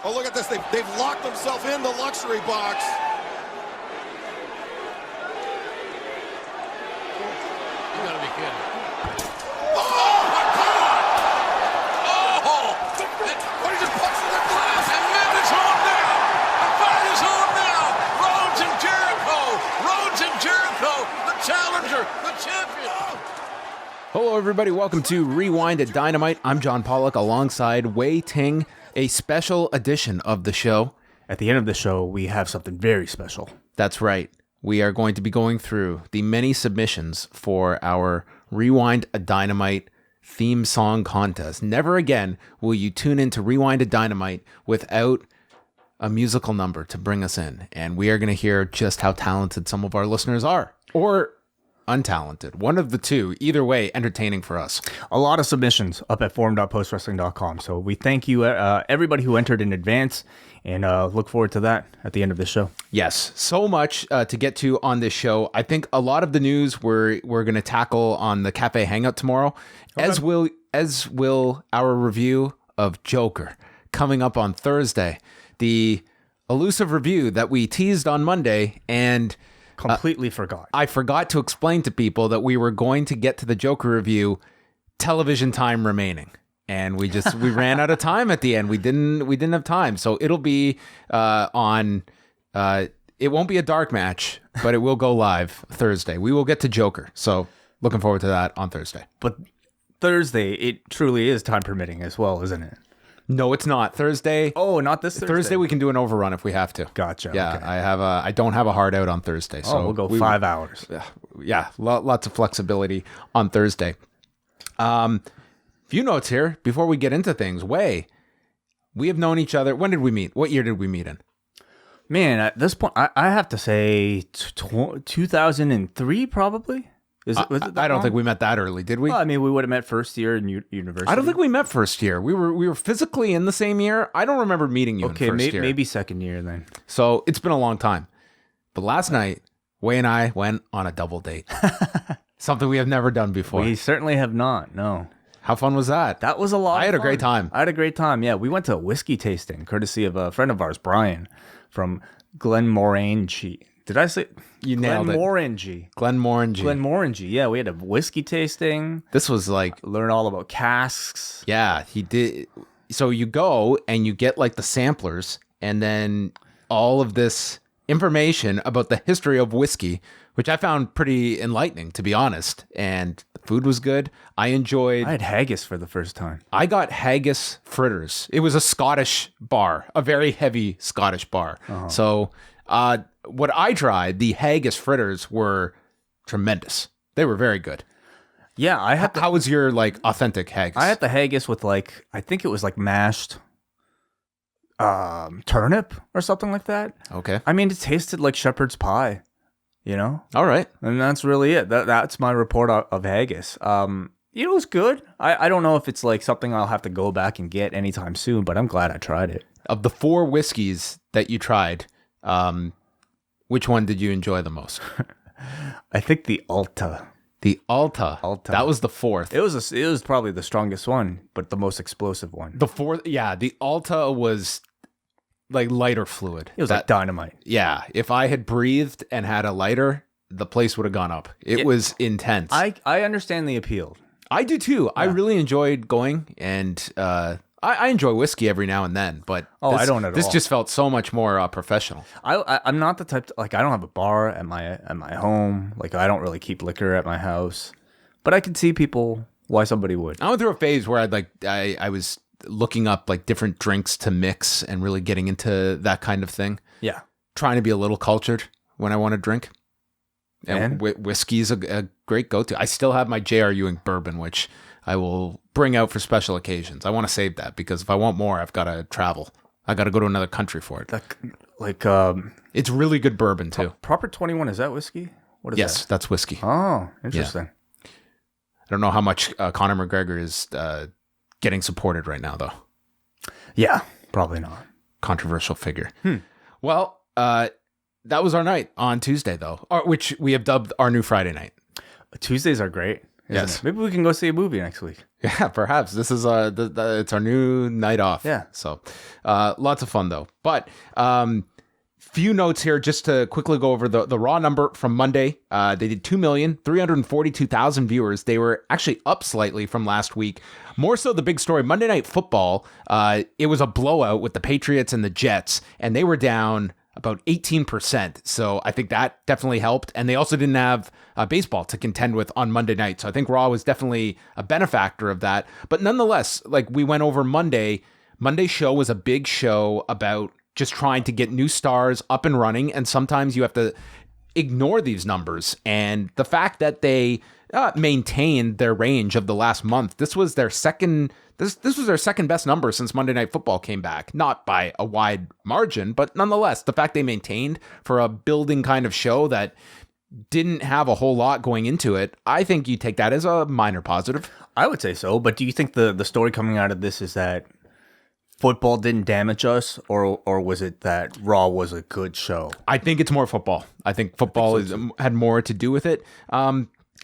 Oh, look at this. They've locked themselves in the luxury box. You gotta be kidding. Oh, my God! Oh! What did you punch in the glass? And then it's on now! The fight is on now! Rhodes and Jericho! Rhodes and Jericho! The challenger! The champion! Hello, everybody. Welcome to Rewind-A-Dynamite. I'm Jon Pollock alongside Wai Ting, a special edition of the show. At the end of the show, we have something very special. That's right. We are going to be going through the many submissions for our Rewind-A-Dynamite theme song contest. Never again will you tune into Rewind-A-Dynamite without a musical number to bring us in. And we are going to hear just how talented some of our listeners are. Or untalented. One of the two. Either way, entertaining for us. A lot of submissions up at forum.postwrestling.com. So we thank you, everybody who entered in advance, and look forward to that at the end of the show. Yes, so much to get to on this show. I think a lot of the news we're going to tackle on the Cafe Hangout tomorrow, okay. as will our review of Joker coming up on Thursday. The elusive review that we teased on Monday and completely forgot. I forgot to explain to people that we were going to get to the Joker review, television time remaining. And we ran out of time at the end. We didn't have time. So it'll be it won't be a dark match, but it will go live Thursday. We will get to Joker. So looking forward to that on Thursday. But Thursday, it truly is time permitting as well, isn't it? No, it's not. Thursday. Oh, not this Thursday. Thursday we can do an overrun if we have to. Gotcha. Yeah, okay. I don't have a hard out on Thursday. So we'll go 5 hours. Yeah, lots of flexibility on Thursday. Few notes here before we get into things. Wai, we have known each other. When did we meet? What year did we meet in? Man, at this point, I have to say 2003 probably. I don't think we met that early, did we? Well, I mean, we would have met first year in university. I don't think we met first year. We were physically in the same year. I don't remember meeting you in first year. Maybe second year then. So it's been a long time. But last night, Wai and I went on a double date. Something we have never done before. We certainly have not, no. How fun was that? That was a lot of fun. I had a great time. I had a great time, yeah. We went to a whiskey tasting, courtesy of a friend of ours, Brian, from Glenmorangie. Did I say? You nailed it. Glenmorangie. Glenmorangie. Yeah, we had a whiskey tasting. This was like... Learn all about casks. Yeah, he did. So you go and you get like the samplers and then all of this information about the history of whiskey, which I found pretty enlightening, to be honest. And the food was good. I had haggis for the first time. I got haggis fritters. It was a Scottish bar, a very heavy Scottish bar. Uh-huh. So what I tried, the haggis fritters were tremendous. They were very good. Yeah, How was your like authentic haggis? I had the haggis with I think it was like mashed turnip or something like that. Okay. I mean, it tasted like shepherd's pie, you know? All right. And that's really it. That's my report of haggis. It was good. I don't know if it's like something I'll have to go back and get anytime soon, but I'm glad I tried it. Of the 4 whiskeys that you tried, which one did you enjoy the most? I think the Alta. The Alta. That was the 4th. It was probably the strongest one, but the most explosive one. The 4th, yeah. The Alta was like lighter fluid. It was like dynamite. Yeah. If I had breathed and had a lighter, the place would have gone up. It was intense. I understand the appeal. I do too. Yeah. I really enjoyed going, and I enjoy whiskey every now and then, but I don't at all. This just felt so much more professional. I'm not the type to, I don't have a bar at my home. Like, I don't really keep liquor at my house, but I can see why somebody would. I went through a phase where I was looking up like different drinks to mix and really getting into that kind of thing. Yeah, trying to be a little cultured when I want to drink. And whiskey's a great go-to. I still have my J.R. Ewing bourbon, which I will bring out for special occasions. I want to save that because if I want more, I've got to travel. I got to go to another country for it. It's really good bourbon too. Proper 21, is that whiskey? What is that? Yes, that's whiskey. Oh, interesting. Yeah. I don't know how much Conor McGregor is getting supported right now, though. Yeah, probably not. Controversial figure. Well, that was our night on Tuesday, though, which we have dubbed our new Friday night. Tuesdays are great. Yes. Maybe we can go see a movie next week. Yeah, perhaps. This is it's our new night off. Yeah. So lots of fun though. But few notes here just to quickly go over the Raw number from Monday. They did 2,342,000 viewers. They were actually up slightly from last week. More so the big story, Monday Night Football, it was a blowout with the Patriots and the Jets, and they were down about 18%. So I think that definitely helped. And they also didn't have baseball to contend with on Monday night. So I think Raw was definitely a benefactor of that. But nonetheless, like we went over Monday's show was a big show about just trying to get new stars up and running. And sometimes you have to ignore these numbers. And the fact that they maintained their range of the last month, this was their second best number since Monday Night Football came back. Not by a wide margin, but nonetheless, the fact they maintained for a building kind of show that didn't have a whole lot going into it, I think you take that as a minor positive. I would say so, but do you think the story coming out of this is that football didn't damage us, or was it that Raw was a good show? I think it's more football. I think football had more to do with it.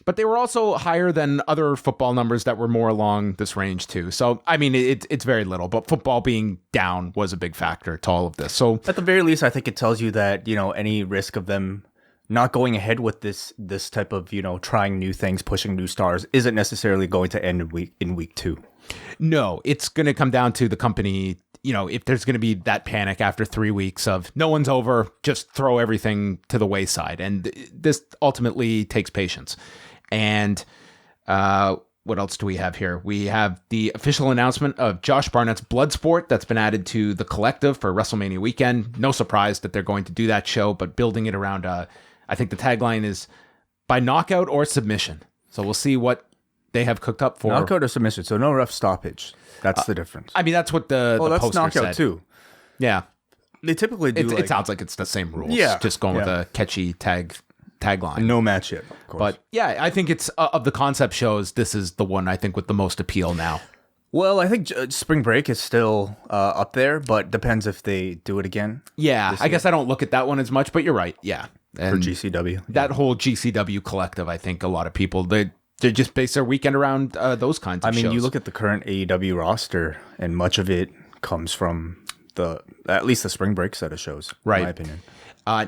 But they were also higher than other football numbers that were more along this range too. So, I mean, it's very little, but football being down was a big factor to all of this. So at the very least, I think it tells you that, any risk of them not going ahead with this type of, trying new things, pushing new stars isn't necessarily going to end in week 2. No, it's going to come down to the company. If there's going to be that panic after 3 weeks of no one's over, just throw everything to the wayside. And this ultimately takes patience. And what else do we have here? We have the official announcement of Josh Barnett's Bloodsport that's been added to the collective for WrestleMania weekend. No surprise that they're going to do that show, but building it around, I think the tagline is by knockout or submission. So we'll see what they have cooked up for. Knockout or submission, so no rough stoppage. That's the difference. I mean, that's what the that's poster knockout said. too. Yeah. They typically do. It sounds like it's the same rules. Yeah. Just going with a catchy tagline. No match yet, of course. But yeah, I think it's of the concept shows, this is the one I think with the most appeal now. Well, I think Spring Break is still up there, but depends if they do it again. Yeah, I guess I don't look at that one as much, but you're right. Yeah. And for GCW. That whole GCW collective, I think a lot of people, they just base their weekend around those kinds of shows. I mean, you look at the current AEW roster, and much of it comes from at least the Spring Break set of shows, right. in my opinion.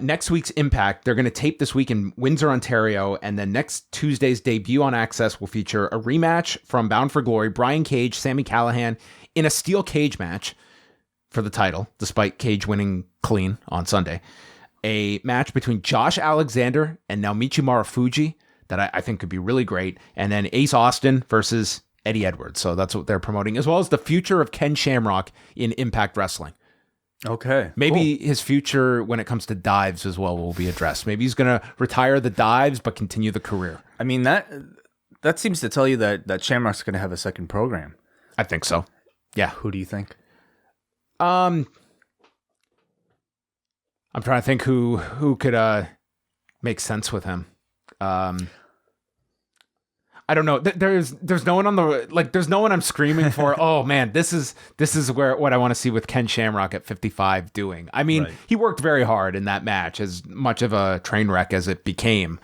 Next week's Impact, they're going to tape this week in Windsor, Ontario, and then next Tuesday's debut on Access will feature a rematch from Bound for Glory, Brian Cage, Sami Callihan, in a steel cage match for the title, despite Cage winning clean on Sunday. A match between Josh Alexander and Naomichi Marufuji that I think could be really great, and then Ace Austin versus Eddie Edwards. So that's what they're promoting, as well as the future of Ken Shamrock in Impact Wrestling. Okay. Maybe his future when it comes to dives as well will be addressed. Maybe he's going to retire the dives but continue the career. I mean, that seems to tell you that Shamrock's going to have a second program. I think so. Yeah. Who do you think? I'm trying to think who could make sense with him. I don't know. There's no one on there's no one I'm screaming for. Oh man, this is what I want to see with Ken Shamrock at 55 doing. I mean, right. He worked very hard in that match, as much of a train wreck as it became.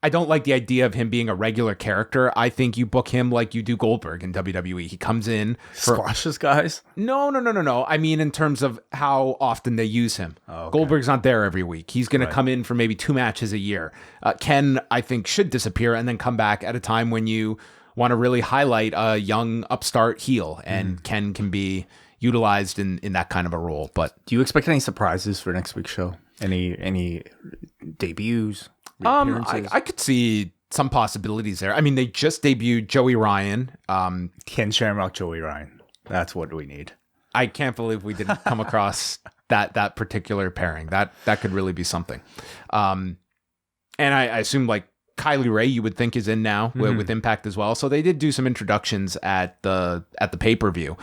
I don't like the idea of him being a regular character. I think you book him like you do Goldberg in WWE. He comes in, squashes guys. No. I mean, in terms of how often they use him. Oh, okay. Goldberg's not there every week. He's going to come in for maybe 2 matches a year. Ken, I think, should disappear and then come back at a time when you want to really highlight a young upstart heel, and Ken can be utilized in that kind of a role. But do you expect any surprises for next week's show? Any debuts? I could see some possibilities there. I mean, they just debuted Joey Ryan. Ken Shamrock, Joey Ryan. That's what we need. I can't believe we didn't come across that particular pairing. That could really be something. And I assume like Kylie Ray, you would think, is in now with Impact as well. So they did do some introductions at the pay-per-view.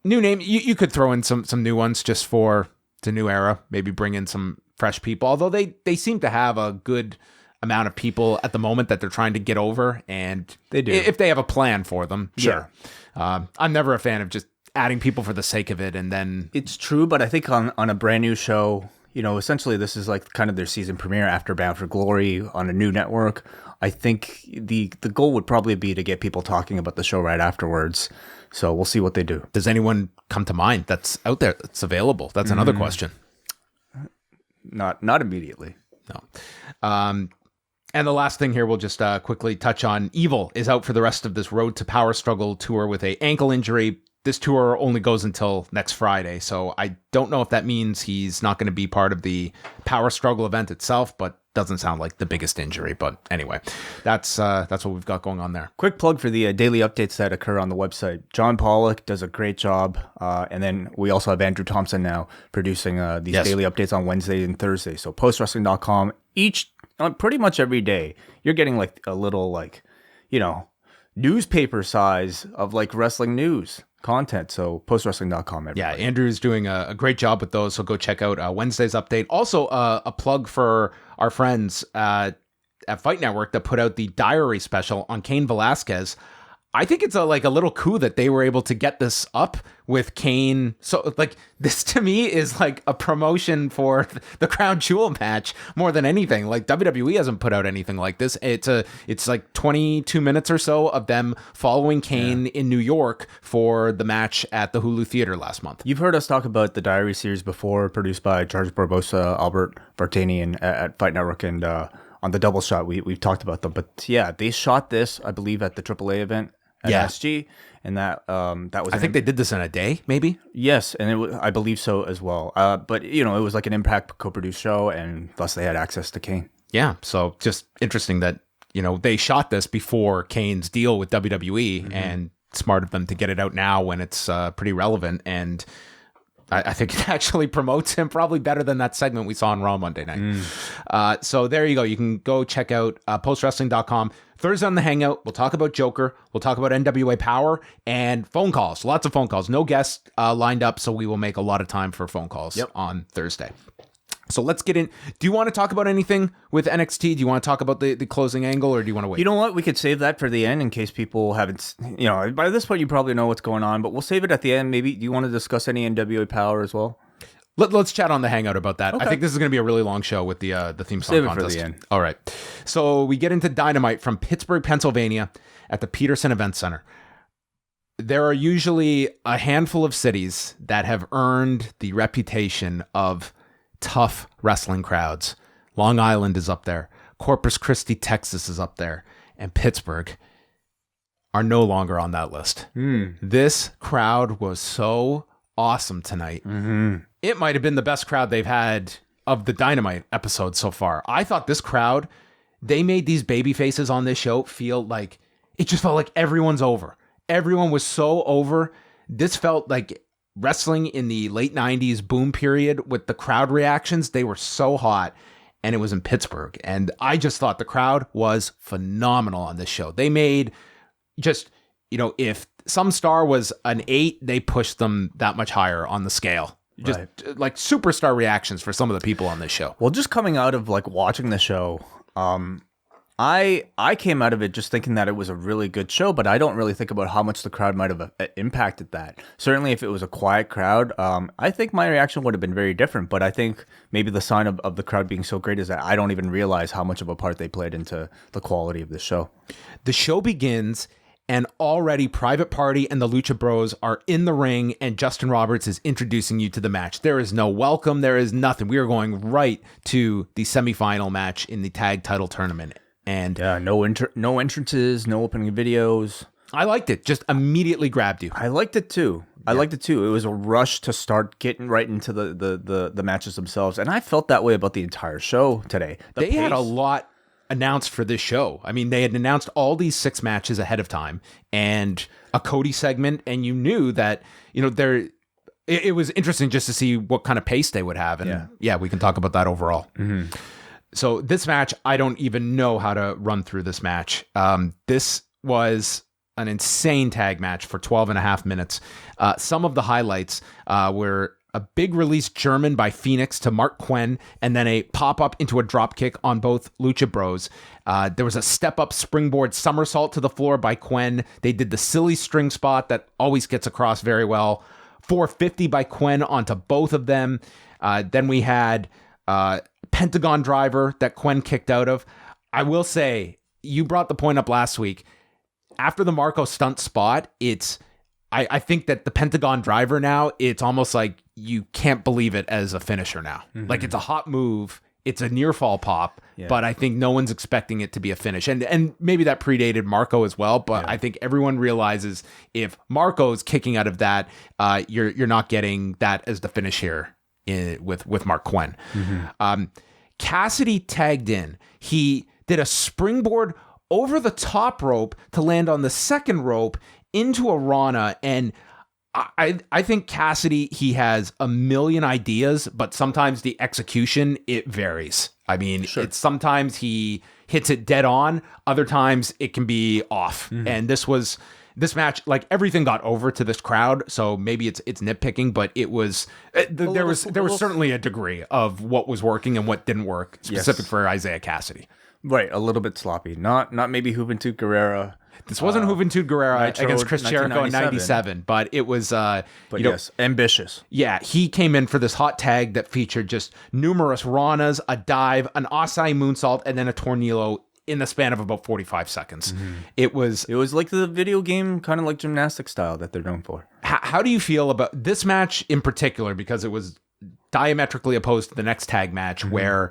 New name. You could throw in some new ones just for the new era. Maybe bring in some fresh people. Although they seem to have a good amount of people at the moment that they're trying to get over, and they do if they have a plan for them. Sure. Yeah. I'm never a fan of just adding people for the sake of it, and then it's true. But I think on a brand new show, essentially this is like kind of their season premiere after Bound for Glory on a new network. I think the goal would probably be to get people talking about the show right afterwards. So we'll see what they do. Does anyone come to mind that's out there that's available? That's another question. Not immediately. No. And the last thing here, we'll just quickly touch on. Evil is out for the rest of this Road to Power Struggle tour with a ankle injury. This tour only goes until next Friday, so I don't know if that means he's not going to be part of the Power Struggle event itself, but doesn't sound like the biggest injury. But anyway, that's what we've got going on there. Quick plug for the daily updates that occur on the website. John Pollock does a great job, and then we also have Andrew Thompson now producing these daily updates on Wednesday and Thursday. So postwrestling.com pretty much every day you're getting like a little newspaper size of like wrestling news content. So postwrestling.com. Everybody. Yeah, Andrew's doing a great job with those. So go check out Wednesday's update. Also, a plug for our friends at Fight Network that put out the Diary special on Cain Velasquez. I think it's a little coup that they were able to get this up with Cain. So like this to me is like a promotion for the Crown Jewel match more than anything. Like WWE hasn't put out anything like this. It's like 22 minutes or so of them following Cain in New York for the match at the Hulu Theater last month. You've heard us talk about the Diary series before, produced by George Barbosa, Albert Vartanian at Fight Network, and on the Double Shot we've talked about them. But yeah, they shot this, I believe, at the AAA event. At SG, and that was. I think they did this in a day, maybe. Yes, and I believe so as well. But it was like an Impact co-produced show, and thus they had access to Cain. Yeah, so just interesting that they shot this before Cain's deal with WWE, and smart of them to get it out now when it's pretty relevant. And I think it actually promotes him probably better than that segment we saw on Raw Monday night. So there you go. You can go check out postwrestling.com. Thursday on the Hangout, we'll talk about Joker. We'll talk about NWA Power and phone calls. Lots of phone calls. No guests lined up, so we will make a lot of time for phone calls on Thursday. So let's get in. Do you want to talk about anything with NXT? Do you want to talk about the closing angle, or do you want to wait? You know what? We could save that for the end in case people haven't, by this point you probably know what's going on, but we'll save it at the end. Maybe do you want to discuss any NWA Power as well? Let's chat on the Hangout about that. Okay. I think this is going to be a really long show with the theme song Save contest. it for the end. All right. So we get into Dynamite from Pittsburgh, Pennsylvania at the Peterson Event Center. There are usually a handful of cities that have earned the reputation of tough wrestling crowds. Long Island is up there. Corpus Christi, Texas is up there. And Pittsburgh are no longer on that list. This crowd was so awesome tonight. It might have been the best crowd they've had of the Dynamite episode so far. I thought this crowd, they made these baby faces on this show feel like, it just felt like everyone's over. Everyone was so over. This felt like wrestling in the late 90s boom period with the crowd reactions. They were so hot, and it was in Pittsburgh. And I just thought the crowd was phenomenal on this show. They made just, if some star was an 8, they pushed them that much higher on the scale. Just like superstar reactions for some of the people on this show. Well, just coming out of like watching the show, I came out of it just thinking that it was a really good show, but I don't really think about how much the crowd might have impacted that. Certainly if it was a quiet crowd, I think my reaction would have been very different, but I think maybe the sign of the crowd being so great is that I don't even realize how much of a part they played into the quality of the show. The show begins, and already Private Party and the Lucha Bros are in the ring, and Justin Roberts is introducing you to the match. There is no welcome. There is nothing. We are going right to the semifinal match in the tag title tournament. And no entrances, no opening videos. I liked it. Just immediately grabbed you. I liked it too. I liked it too. It was a rush to start getting right into the matches themselves. And I felt that way about the entire show today. They had a lot announced for this show. I mean, they had announced all these 6 matches ahead of time and a Cody segment, and you knew that, it was interesting just to see what kind of pace they would have. And yeah we can talk about that overall. So this match, I don't even know how to run through this match. This was an insane tag match for 12 and a half minutes. Some of the highlights were a big release German by Phoenix to Mark Quinn, and then a pop-up into a dropkick on both Lucha Bros. There was a step-up springboard somersault to the floor by Quinn. They did the silly string spot that always gets across very well. 450 by Quen onto both of them. Then we had Pentagon driver that Quen kicked out of. I will say, you brought the point up last week. After the Marco stunt spot, I think that the Pentagon driver now, it's almost like you can't believe it as a finisher now. Like, it's a hot move. It's a near fall pop, but I think no one's expecting it to be a finish. And maybe that predated Marco as well, but I think everyone realizes if Marco's kicking out of that, you're not getting that as the finish here with Mark Quen. Cassidy tagged in. He did a springboard over the top rope to land on the second rope into a Rana, and I think Cassidy, he has a million ideas, but sometimes the execution, it varies. I mean, it's sometimes he hits it dead on, other times it can be off. And this match, like, everything got over to this crowd, so maybe it's nitpicking, but it was there was certainly a degree of what was working and what didn't work, specific for Isaiah Cassidy. Right, a little bit sloppy. Not maybe Juventud Guerrera. This wasn't Juventud Guerrera Nitro against Chris Jericho in 97, but it was, ambitious. Yeah, he came in for this hot tag that featured just numerous Ranas, a dive, an Asai moonsault, and then a Tornillo in the span of about 45 seconds. It was like the video game, kind of like gymnastic style that they're known for. How do you feel about this match in particular? Because it was diametrically opposed to the next tag match, where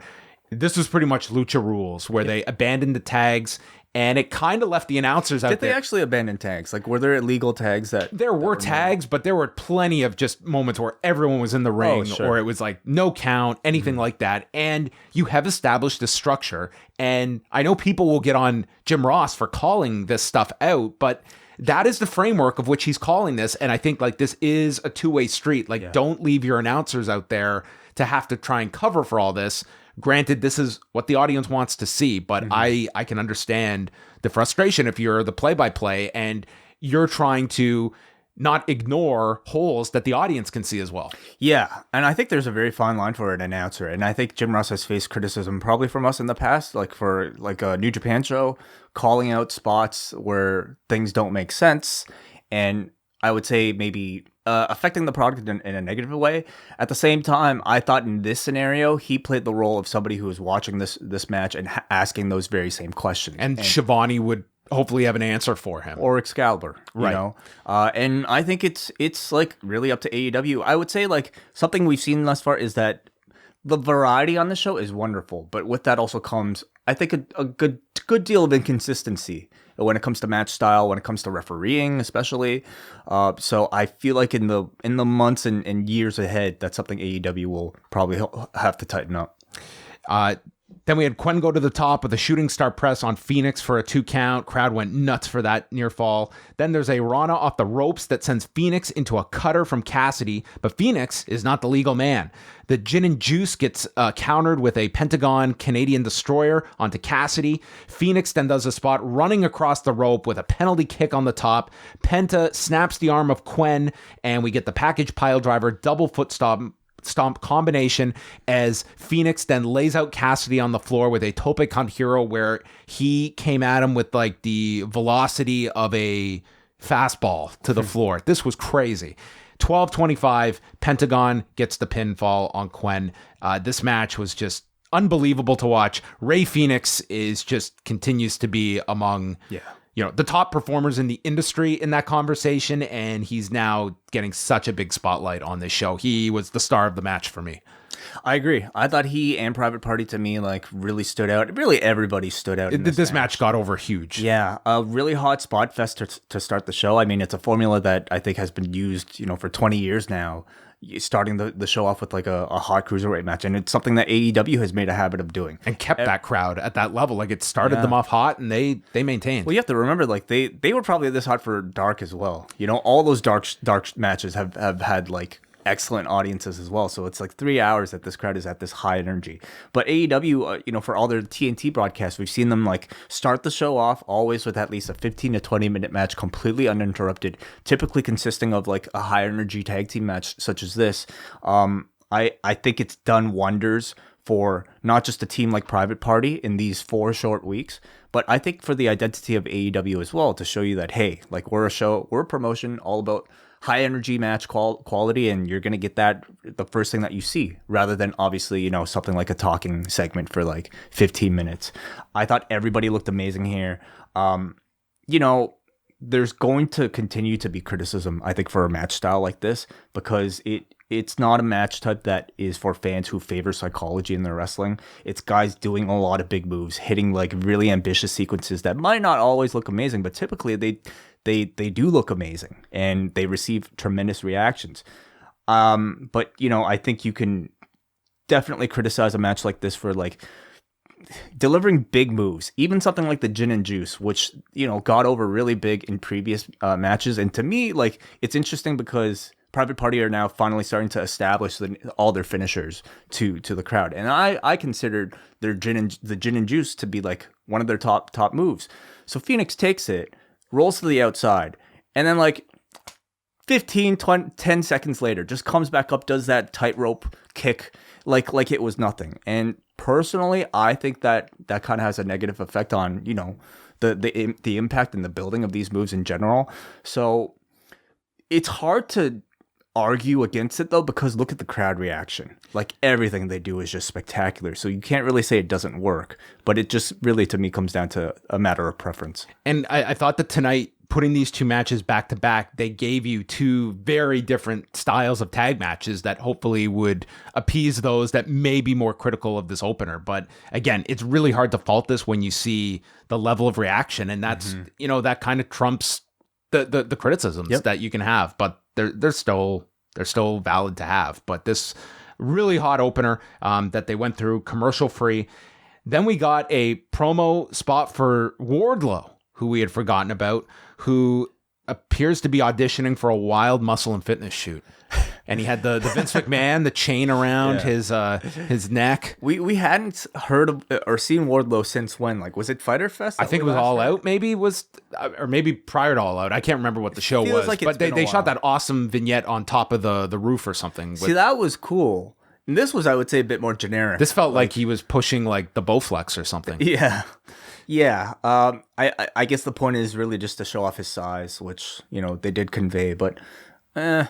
this was pretty much Lucha Rules, where they abandoned the tags. And it kind of left the announcers out there. Did they actually abandon tags? Like, were there illegal tags that... There were tags, but there were plenty of just moments where everyone was in the ring, or it was like no count, anything like that. And you have established this structure. And I know people will get on Jim Ross for calling this stuff out, but that is the framework of which he's calling this. And I think, like, this is a two-way street. Like, don't leave your announcers out there to have to try and cover for all this. Granted, this is what the audience wants to see, but I can understand the frustration if you're the play-by-play and you're trying to not ignore holes that the audience can see as well. Yeah, and I think there's a very fine line for an announcer, and I think Jim Ross has faced criticism probably from us in the past, like for like a New Japan show, calling out spots where things don't make sense, and I would say maybe affecting the product in a negative way. At the same time, I thought in this scenario, he played the role of somebody who was watching this match and asking those very same questions. And Shivani would hopefully have an answer for him. Or Excalibur, you know? And I think it's like really up to AEW. I would say, like, something we've seen thus far is that the variety on the show is wonderful, but with that also comes, I think, a good deal of inconsistency when it comes to match style, when it comes to refereeing, especially. So I feel like in the months and years ahead, that's something AEW will probably have to tighten up. Then we had Quen go to the top with a shooting star press on Phoenix for a 2 count. Crowd went nuts for that near fall. Then there's a Rana off the ropes that sends Phoenix into a cutter from Cassidy, but Phoenix is not the legal man. The Gin and Juice gets countered with a Pentagon Canadian Destroyer onto Cassidy. Phoenix then does a spot running across the rope with a penalty kick on the top. Penta snaps the arm of Quen, and we get the package pile driver double foot stomp combination as Phoenix then lays out Cassidy on the floor with a tope con hero, where he came at him with like the velocity of a fastball to the floor. This was crazy. 12:25, Pentagon gets the pinfall on Quen. This match was just unbelievable to watch. Ray Phoenix continues to be among the top performers in the industry in that conversation, and he's now getting such a big spotlight on this show. He was the star of the match for me. I agree. I thought he and Private Party to me like really stood out. Really, everybody stood out. In this match got over huge. Yeah, a really hot spot fest to start the show. I mean, it's a formula that I think has been used, for 20 years now. Starting the show off with like a hot cruiserweight match, and it's something that AEW has made a habit of doing and kept that crowd at that level. Like, it started them off hot, and they maintained. Well, you have to remember, like they were probably this hot for Dark as well. All those dark matches have had like excellent audiences as well. So it's like 3 hours that this crowd is at this high energy. But AEW, for all their TNT broadcasts, we've seen them like start the show off always with at least a 15 to 20 minute match, completely uninterrupted, typically consisting of like a high energy tag team match such as this. I think it's done wonders for not just a team like Private Party in these 4 short weeks, but I think for the identity of AEW as well, to show you that, hey, like we're a show, we're a promotion all about high energy match quality, and you're going to get that the first thing that you see, rather than obviously, something like a talking segment for like 15 minutes. I thought everybody looked amazing here. There's going to continue to be criticism, I think, for a match style like this, because it's not a match type that is for fans who favor psychology in their wrestling. It's guys doing a lot of big moves, hitting like really ambitious sequences that might not always look amazing, but typically they do look amazing and they receive tremendous reactions. But I think you can definitely criticize a match like this for like delivering big moves, even something like the gin and juice, which got over really big in previous matches. And to me, like, it's interesting because Private Party are now finally starting to establish all their finishers to the crowd, and I considered the gin and juice to be like one of their top moves. So Phoenix takes it, rolls to the outside, and then like 15, 20, 10 seconds later, just comes back up, does that tightrope kick like it was nothing. And personally, I think that kind of has a negative effect on, the impact and the building of these moves in general. So it's hard to argue against it, though, because look at the crowd reaction. Like, everything they do is just spectacular. So you can't really say it doesn't work, but it just really, to me, comes down to a matter of preference. And I thought that tonight, putting these two matches back to back, they gave you two very different styles of tag matches that hopefully would appease those that may be more critical of this opener. But again, it's really hard to fault this when you see the level of reaction, and that's that kind of trumps the criticisms that you can have, but they're still valid to have. But this really hot opener that they went through, commercial free. Then we got a promo spot for Wardlow, who we had forgotten about, who appears to be auditioning for a Wild Muscle and Fitness shoot. And he had the Vince McMahon, the chain around his neck. We hadn't heard of or seen Wardlow since when? Like, was it Fyter Fest? I think it was All Out, maybe, or maybe prior to All Out. I can't remember what the show was. Like, but they shot that awesome vignette on top of the roof or something. See, that was cool. And this was, I would say, a bit more generic. This felt like he was pushing like the Bowflex or something. Yeah. Yeah. I guess the point is really just to show off his size, which, they did convey, but I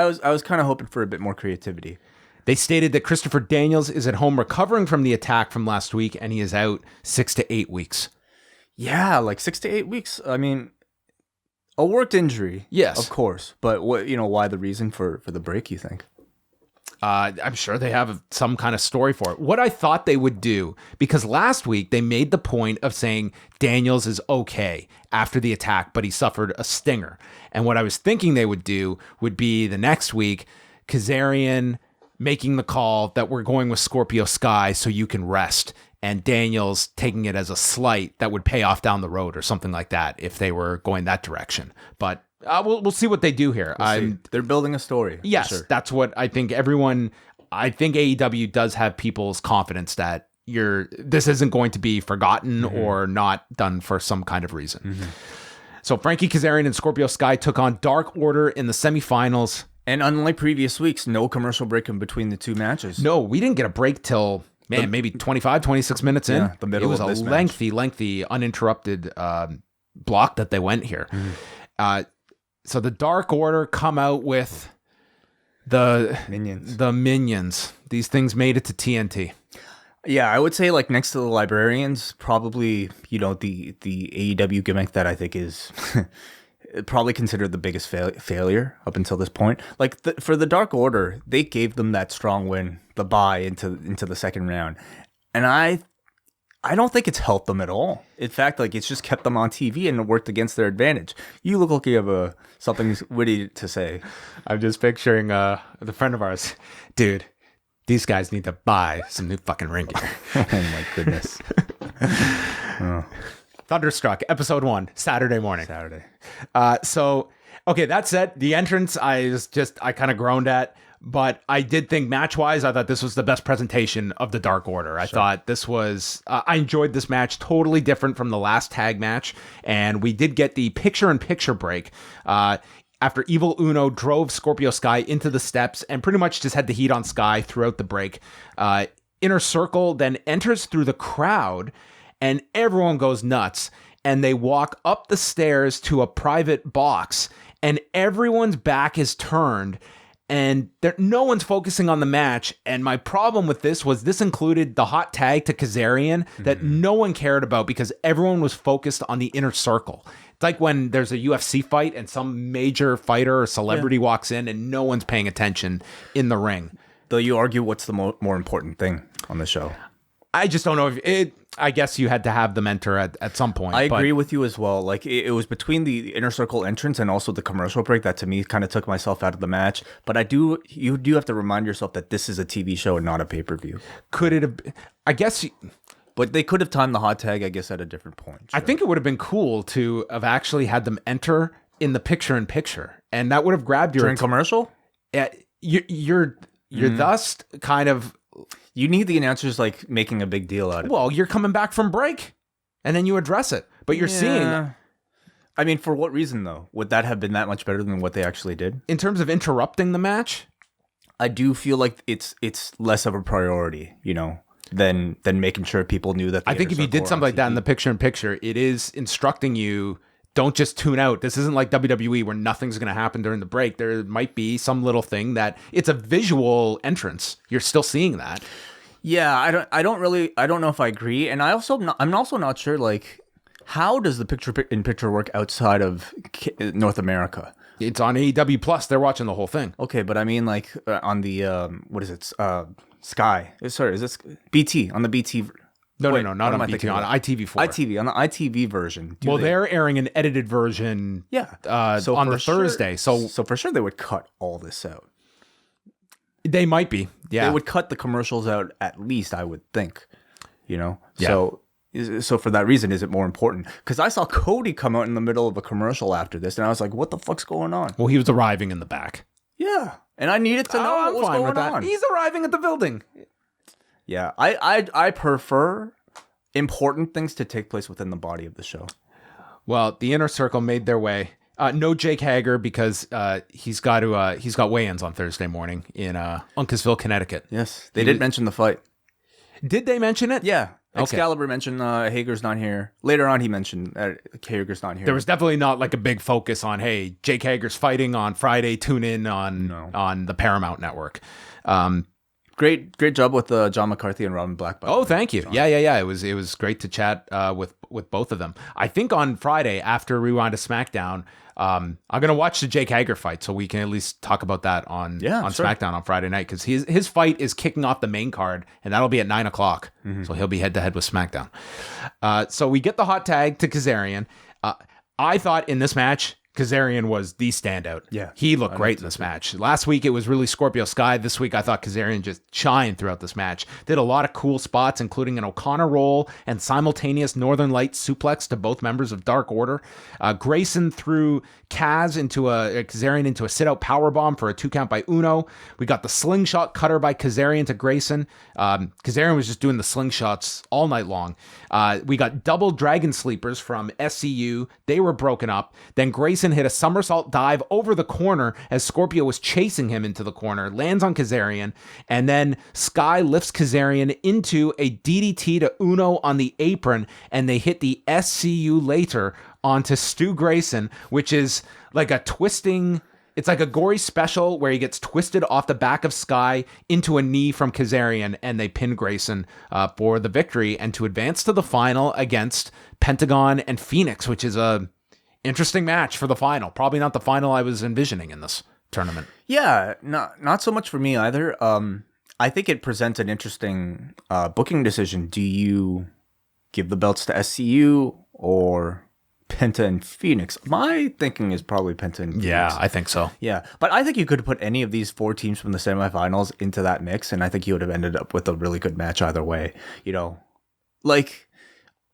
was kind of hoping for a bit more creativity. They stated that Christopher Daniels is at home recovering from the attack from last week, and he is out 6 to 8 weeks. Yeah, like 6 to 8 weeks. I mean, a worked injury. Yes. Of course. But what, why the reason for the break, you think? I'm sure they have some kind of story for it. What I thought they would do, because last week they made the point of saying Daniels is okay after the attack, but he suffered a stinger. And what I was thinking they would do would be the next week, Kazarian making the call that we're going with Scorpio Sky so you can rest, and Daniels taking it as a slight that would pay off down the road or something like that if they were going that direction. But we'll see what they do here. They're building a story. Yes, sure. That's what I think. I think AEW does have people's confidence that this isn't going to be forgotten or not done for some kind of reason. So Frankie Kazarian and Scorpio Sky took on Dark Order in the semifinals. And unlike previous weeks, no commercial break in between the two matches. No, we didn't get a break till maybe 25, 26 minutes in. Yeah, the middle of this match. It was a lengthy, uninterrupted block that they went here. So the Dark Order come out with the minions. These things made it to TNT. Yeah, I would say like next to the Librarians, probably, the AEW gimmick that I think is probably considered the biggest failure up until this point. Like for the Dark Order, they gave them that strong win, the bye into the second round. And I don't think it's helped them at all. In fact, like, it's just kept them on TV and worked against their advantage. You look like you have something witty to say. I'm just picturing the friend of ours. Dude, these guys need to buy some new fucking ring gear. Oh my goodness. Thunderstruck, episode 1, Saturday morning. So, okay, that said, the entrance I kind of groaned at. But I did think match-wise, I thought this was the best presentation of the Dark Order. I thought this was... I enjoyed this match. Totally different from the last tag match. And we did get the picture-in-picture break after Evil Uno drove Scorpio Sky into the steps and pretty much just had the heat on Sky throughout the break. Inner Circle then enters through the crowd, and everyone goes nuts. And they walk up the stairs to a private box. and everyone's back is turned, and no one's focusing on the match. And my problem with this was this included the hot tag to Kazarian that no one cared about because everyone was focused on the inner circle. It's like when there's a UFC fight and some major fighter or celebrity walks in and no one's paying attention in the ring. Though you argue what's the more important thing on the show. I just don't know if it. I guess you had to have them enter at some point. I agree with you as well. Like it was between the inner circle entrance and also the commercial break that to me kind of took myself out of the match. But you do have to remind yourself that this is a TV show and not a pay-per-view. Could it have? I guess. But they could have timed the hot tag, I guess, at a different point. I think it would have been cool to have actually had them enter in the picture-in-picture, and that would have grabbed your during commercial. You're thus kind of. You need the announcers like making a big deal out of it. Well, you're coming back from break, and then you address it. But you're seeing. I mean, for what reason though? Would that have been that much better than what they actually did? In terms of interrupting the match, I do feel like it's less of a priority, than making sure people knew that. I think if you did something like that in the picture-in-picture, it is instructing you. Don't just tune out. This isn't like WWE where nothing's going to happen during the break. There might be some little thing that it's a visual entrance. You're still seeing that. Yeah, I don't know if I agree. And I'm also not sure, like, how does the picture-in-picture work outside of North America? It's on AEW Plus. They're watching the whole thing. Okay, but I mean, like, on the, what is it? Sky. Sorry, is this BT? On the BT. No, not on BT, on ITV4. On the ITV version. They're airing an edited version on the Thursday. So for sure they would cut all this out. They might be, yeah. They would cut the commercials out at least, I would think, Yeah. So for that reason, is it more important? Because I saw Cody come out in the middle of a commercial after this, and I was like, what the fuck's going on? Well, he was arriving in the back. Yeah, and I needed to know what was going on. He's arriving at the building. Yeah, I prefer important things to take place within the body of the show. Well, the inner circle made their way. No Jake Hager because he's got weigh-ins on Thursday morning in Uncasville, Connecticut. Yes, they did mention the fight. Did they mention it? Yeah. Excalibur mentioned Hager's not here. Later on, he mentioned Hager's not here. There was definitely not like a big focus on, hey, Jake Hager's fighting on Friday. Tune in on the Paramount Network. Great job with John McCarthy and Robin Black. Oh, thank you. John. Yeah. It was great to chat with both of them. I think on Friday after Rewind to SmackDown, I'm gonna watch the Jake Hager fight so we can at least talk about that on SmackDown on Friday night because his fight is kicking off the main card and that'll be at 9:00. Mm-hmm. So he'll be head to head with SmackDown. So we get the hot tag to Kazarian. I thought in this match, Kazarian was the standout. Yeah. He looked great in this match. Last week, it was really Scorpio Sky. This week, I thought Kazarian just shined throughout this match. Did a lot of cool spots, including an O'Connor roll and simultaneous Northern Light suplex to both members of Dark Order. Grayson threw Kazarian into a sit-out powerbomb for a 2 count by Uno. We got the slingshot cutter by Kazarian to Grayson. Kazarian was just doing the slingshots all night long. We got double dragon sleepers from SCU. They were broken up. Then Grayson hit a somersault dive over the corner as Scorpio was chasing him into the corner, lands on Kazarian, and then Sky lifts Kazarian into a DDT to Uno on the apron, and they hit the SCU later onto Stu Grayson, which is like a twisting... It's like a gory special where he gets twisted off the back of Sky into a knee from Kazarian, and they pin Grayson for the victory and to advance to the final against Pentagon and Phoenix, which is a interesting match for the final. Probably not the final I was envisioning in this tournament. Yeah, not so much for me either. I think it presents an interesting booking decision. Do you give the belts to SCU or Penta and Phoenix? My thinking is probably Penta and Phoenix. Yeah, I think so. Yeah, but I think you could put any of these 4 teams from the semifinals into that mix, and I think you would have ended up with a really good match either way. Like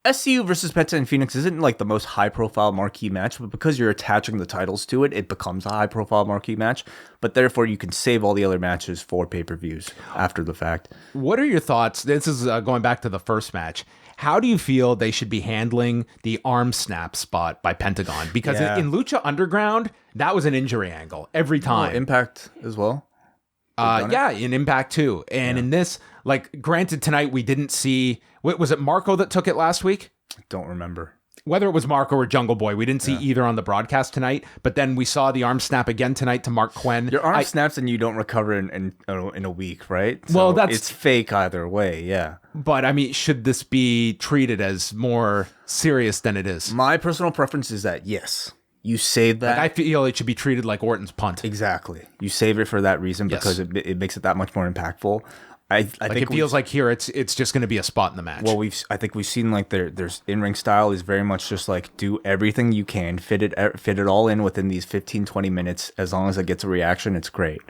SCU versus Penta and Phoenix isn't like the most high-profile marquee match, but because you're attaching the titles to it, it becomes a high-profile marquee match. But therefore, you can save all the other matches for pay-per-views after the fact. What are your thoughts? This is going back to the first match. How do you feel they should be handling the arm snap spot by Pentagon? Because in Lucha Underground, that was an injury angle every time. Impact as well? In Impact too. And in this, like, granted, tonight we didn't see... Was it Marco that took it last week? I don't remember. whether it was Marco or Jungle Boy, we didn't see either on the broadcast tonight, but then we saw the arm snap again tonight to Mark Quinn. Your arm snaps and you don't recover in a week, right? Well, it's fake either way, yeah. But I mean, should this be treated as more serious than it is? My personal preference is that yes, you save that. Like, I feel it should be treated like Orton's punt. Exactly. You save it for that reason because it makes it that much more impactful. I think it feels like here it's just going to be a spot in the match. Well, I think we've seen like there's in-ring style is very much just like do everything you can, fit it all in within these 15-20 minutes. As long as it gets a reaction, it's great.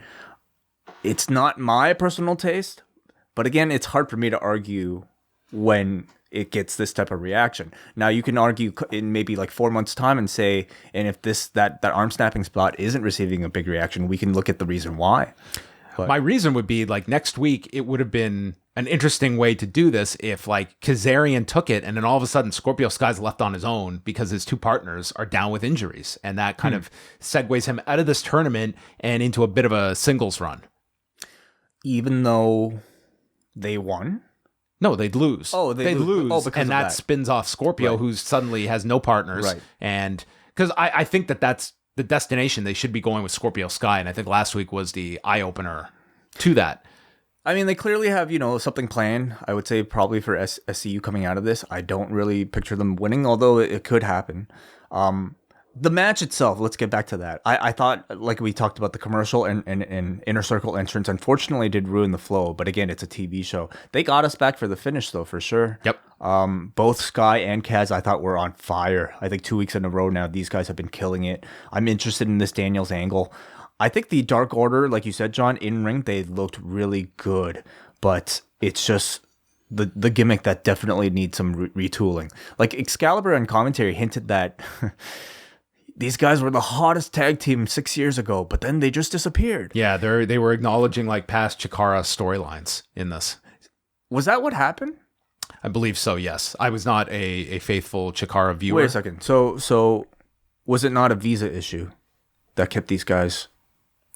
It's not my personal taste, but again, it's hard for me to argue when it gets this type of reaction. Now you can argue in maybe like 4 months time and say, and if that arm snapping spot isn't receiving a big reaction, we can look at the reason why. But my reason would be like next week, it would have been an interesting way to do this if like Kazarian took it and then all of a sudden Scorpio Sky's left on his own because his two partners are down with injuries. And that kind of segues him out of this tournament and into a bit of a singles run. Even though they won? No, they'd lose. Oh, they'd lose. Oh, because and of that spins off Scorpio, who suddenly has no partners. Right. And because I think that's the destination. They should be going with Scorpio Sky. And I think last week was the eye-opener to that. I mean, they clearly have, something planned. I would say probably for SCU coming out of this. I don't really picture them winning, although it could happen. The match itself, let's get back to that. I thought, like we talked about, the commercial and Inner Circle entrance, unfortunately did ruin the flow. But again, it's a TV show. They got us back for the finish, though, for sure. Yep. Both Sky and Kaz, I thought, were on fire. I think 2 weeks in a row now, these guys have been killing it. I'm interested in this Daniels angle. I think the Dark Order, like you said, John, in ring, they looked really good. But it's just the gimmick that definitely needs some retooling. Like Excalibur on commentary hinted that these guys were the hottest tag team 6 years ago, but then they just disappeared. Yeah, they were acknowledging like past Chikara storylines in this. Was that what happened? I believe so, yes. I was not a faithful Chikara viewer. Wait a second. So was it not a visa issue that kept these guys?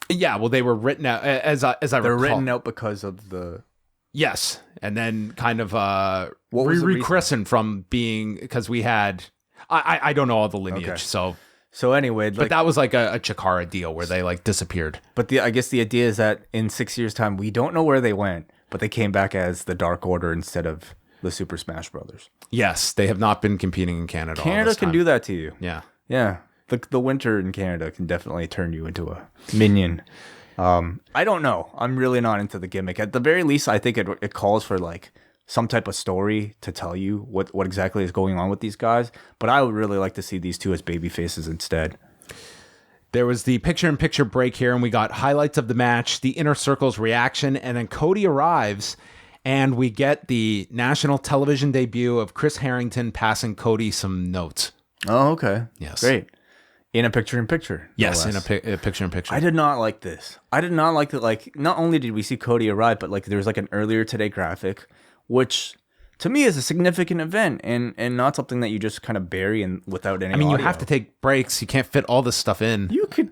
Yeah, well, they were written out as I They're recall. written out because of the... Yes, and then kind of What was the rechristened from being because we had I don't know all the lineage, Okay. so anyway, but that was like a Chikara deal where they like disappeared. But I guess the idea is that in 6 years' time, we don't know where they went, but they came back as the Dark Order instead of the Super Smash Brothers. Yes, they have not been competing in Canada. Canada can do that to you. Yeah. Yeah. The winter in Canada can definitely turn you into a minion. I don't know. I'm really not into the gimmick. At the very least, I think it calls for like some type of story to tell you what exactly is going on with these guys. But I would really like to see these two as baby faces instead. There was the picture-in-picture break here, and we got highlights of the match, the Inner Circle's reaction, and then Cody arrives, and we get the national television debut of Chris Harrington passing Cody some notes. Oh, okay. Yes. Great. In a picture-in-picture. Yes, no in a picture-in-picture. I did not like this. I did not like that. Like, not only did we see Cody arrive, but like there was like an earlier today graphic, which to me is a significant event and not something that you just kind of bury in without any. I mean, audio. you have to take breaks. You can't fit all this stuff in. You could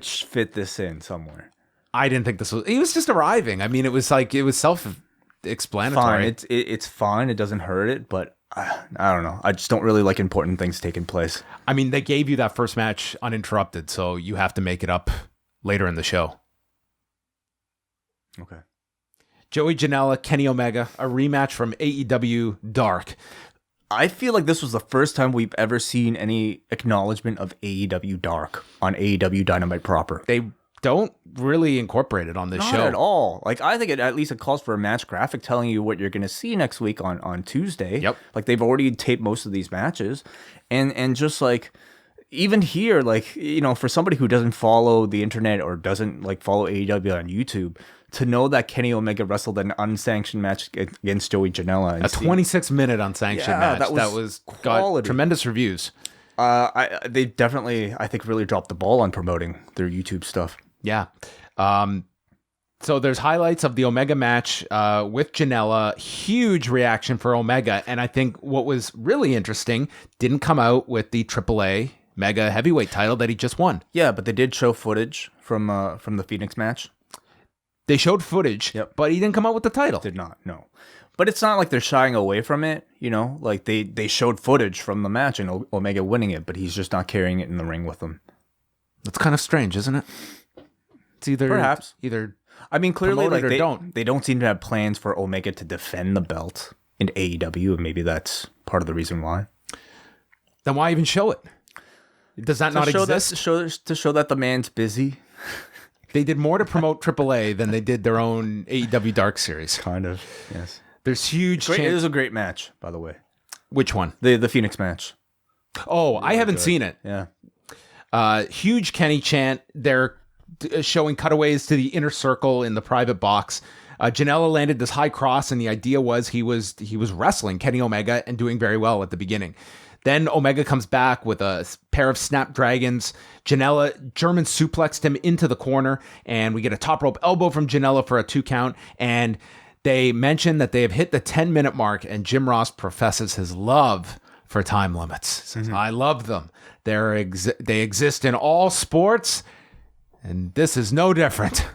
fit this in somewhere. I didn't think this was. He was just arriving. I mean, it was self-explanatory. Fine, it's fine. It doesn't hurt it, but I don't know. I just don't really like important things taking place. I mean, they gave you that first match uninterrupted, so you have to make it up later in the show. Okay. Joey Janela, Kenny Omega, a rematch from AEW Dark. I feel like this was the first time we've ever seen any acknowledgement of AEW Dark on AEW Dynamite proper. They don't really incorporate it on this show Not at all. Like, I think at least it calls for a match graphic telling you what you're going to see next week on Tuesday. Yep. Like, they've already taped most of these matches. And just like, even here, like, for somebody who doesn't follow the internet or doesn't like follow AEW on YouTube, to know that Kenny Omega wrestled an unsanctioned match against Joey Janela. A 26-minute unsanctioned match. That was got quality. tremendous reviews. They definitely, I think, really dropped the ball on promoting their YouTube stuff. Yeah. So there's highlights of the Omega match with Janela. Huge reaction for Omega. And I think what was really interesting didn't come out with the AAA Mega Heavyweight title that he just won. Yeah, but they did show footage from the Phoenix match. They showed footage, but he didn't come out with the title. Did not, no. But it's not like they're shying away from it, you know? Like, they showed footage from the match and Omega winning it, but he's just not carrying it in the ring with him. That's kind of strange, isn't it? It's either I mean, clearly, like, they don't seem to have plans for Omega to defend the belt in AEW, and maybe that's part of the reason why. Then why even show it? Does that not exist? To show that the man's busy. They did more to promote AAA than they did their own AEW Dark series. Kind of, yes. There's huge It was a great match, by the way. Which one? The Phoenix match. Oh, I haven't seen it. Yeah. Huge Kenny chant. They're showing cutaways to the inner circle in the private box. Janela landed this high cross, and the idea was he was wrestling Kenny Omega and doing very well at the beginning. Then Omega comes back with a pair of snapdragons. Janela German suplexed him into the corner, and we get a top rope elbow from Janela for a 2 count. And they mention that they have hit the 10-minute mark, and Jim Ross professes his love for time limits. He says, I love them. They exist in all sports, and this is no different.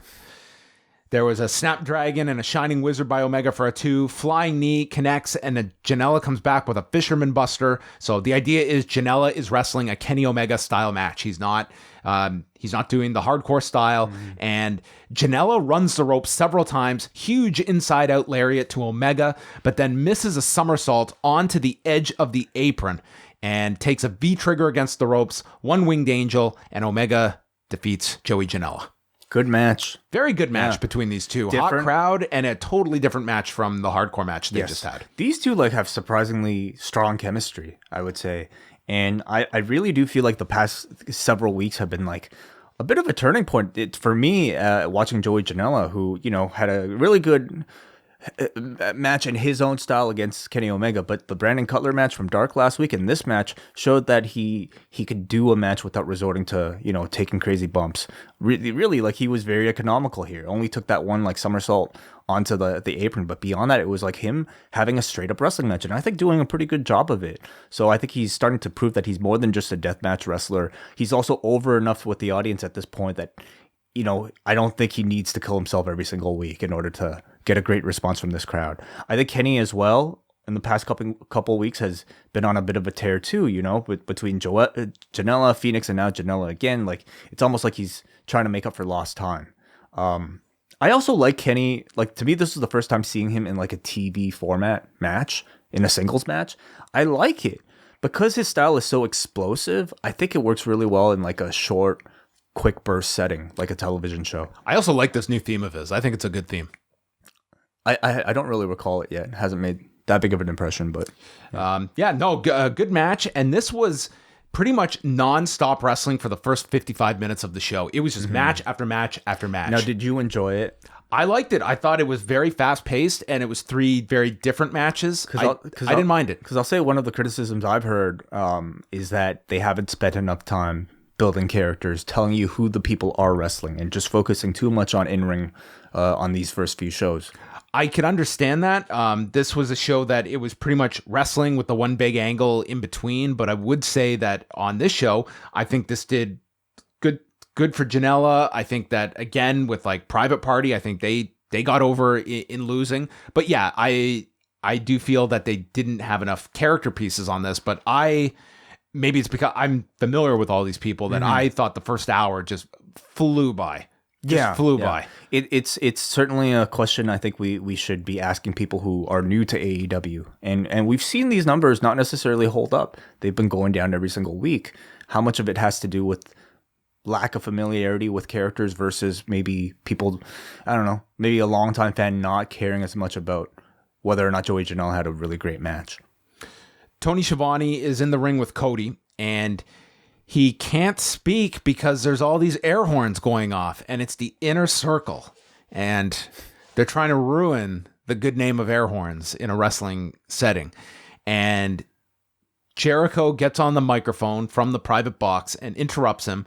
There was a Snapdragon and a Shining Wizard by Omega for a 2. Flying knee connects, and then Janela comes back with a Fisherman Buster. So the idea is Janela is wrestling a Kenny Omega style match. He's not doing the hardcore style. And Janela runs the rope several times. Huge inside out lariat to Omega, but then misses a somersault onto the edge of the apron and takes a V trigger against the ropes. One winged angel, and Omega defeats Joey Janela. Good match. Very good match between these two. Different. Hot crowd, and a totally different match from the hardcore match they just had. These two have surprisingly strong chemistry, I would say. And I really do feel like the past several weeks have been a bit of a turning point for me, watching Joey Janela, who, had a really good match in his own style against Kenny Omega, but the Brandon Cutler match from Dark last week and this match showed that he could do a match without resorting to taking crazy bumps. Really, he was very economical here. Only took that one somersault onto the apron, but beyond that, it was him having a straight up wrestling match, and I think doing a pretty good job of it. So I think he's starting to prove that he's more than just a deathmatch wrestler. He's also over enough with the audience at this point that I don't think he needs to kill himself every single week in order to get a great response from this crowd. I think Kenny as well, in the past couple weeks, has been on a bit of a tear too, between Janela, Phoenix, and now Janela again. It's almost like he's trying to make up for lost time. I also like Kenny. To me, this is the first time seeing him in a TV format match, in a singles match. I like it because his style is so explosive. I think it works really well in a short, quick burst setting, like a television show. I also like this new theme of his. I think it's a good theme. I don't really recall it yet. It hasn't made that big of an impression, but good match. And this was pretty much non-stop wrestling for the first 55 minutes of the show. It was just match after match after match. Now, did you enjoy it? I liked it. I thought it was very fast-paced, and it was 3 very different matches. I didn't mind it. Because I'll say one of the criticisms I've heard is that they haven't spent enough time building characters, telling you who the people are wrestling, and just focusing too much on in-ring on these first few shows. I can understand that. This was a show that it was pretty much wrestling with the one big angle in between, but I would say that on this show, I think this did good for Janela. I think that, again, with Private Party, I think they got over in losing. But yeah, I do feel that they didn't have enough character pieces on this, but maybe it's because I'm familiar with all these people that I thought the first hour just flew by. Flew by. It's certainly a question I think we should be asking people who are new to AEW. And we've seen these numbers not necessarily hold up. They've been going down every single week. How much of it has to do with lack of familiarity with characters versus maybe people, I don't know, maybe a longtime fan not caring as much about whether or not Joey Janela had a really great match. Tony Schiavone is in the ring with Cody, and he can't speak because there's all these air horns going off, and it's the inner circle. And they're trying to ruin the good name of air horns in a wrestling setting. And Jericho gets on the microphone from the private box and interrupts him.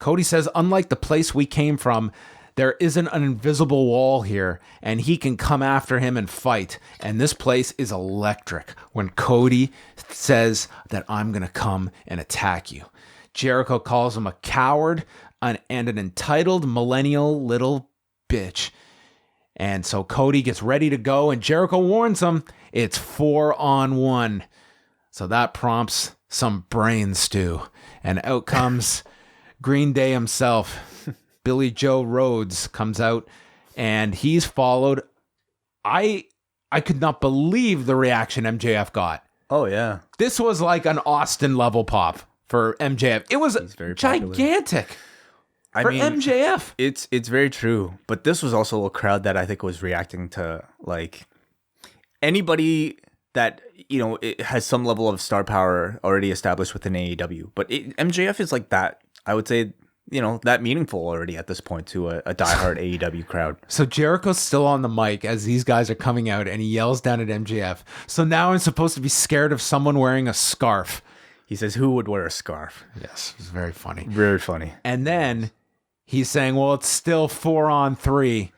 Cody says, unlike the place we came from, there isn't an invisible wall here, and he can come after him and fight. And this place is electric when Cody says that I'm going to come and attack you. Jericho calls him a coward and an entitled millennial little bitch. And so Cody gets ready to go, and Jericho warns him it's 4-on-1. So that prompts some brain stew. And out comes Green Day himself. Billy Joe Rhodes comes out, and he's followed. I could not believe the reaction MJF got. Oh, yeah. This was like an Austin level pop for MJF. It was gigantic. For MJF. It's very true. But this was also a crowd that I think was reacting to like anybody that, it has some level of star power already established within AEW. But MJF is like that, I would say, that meaningful already at this point to a diehard AEW crowd. So Jericho's still on the mic as these guys are coming out, and he yells down at MJF. So now I'm supposed to be scared of someone wearing a scarf. He says, who would wear a scarf? Yes, it's very funny. Very funny. And then he's saying, well, it's still 4-on-3.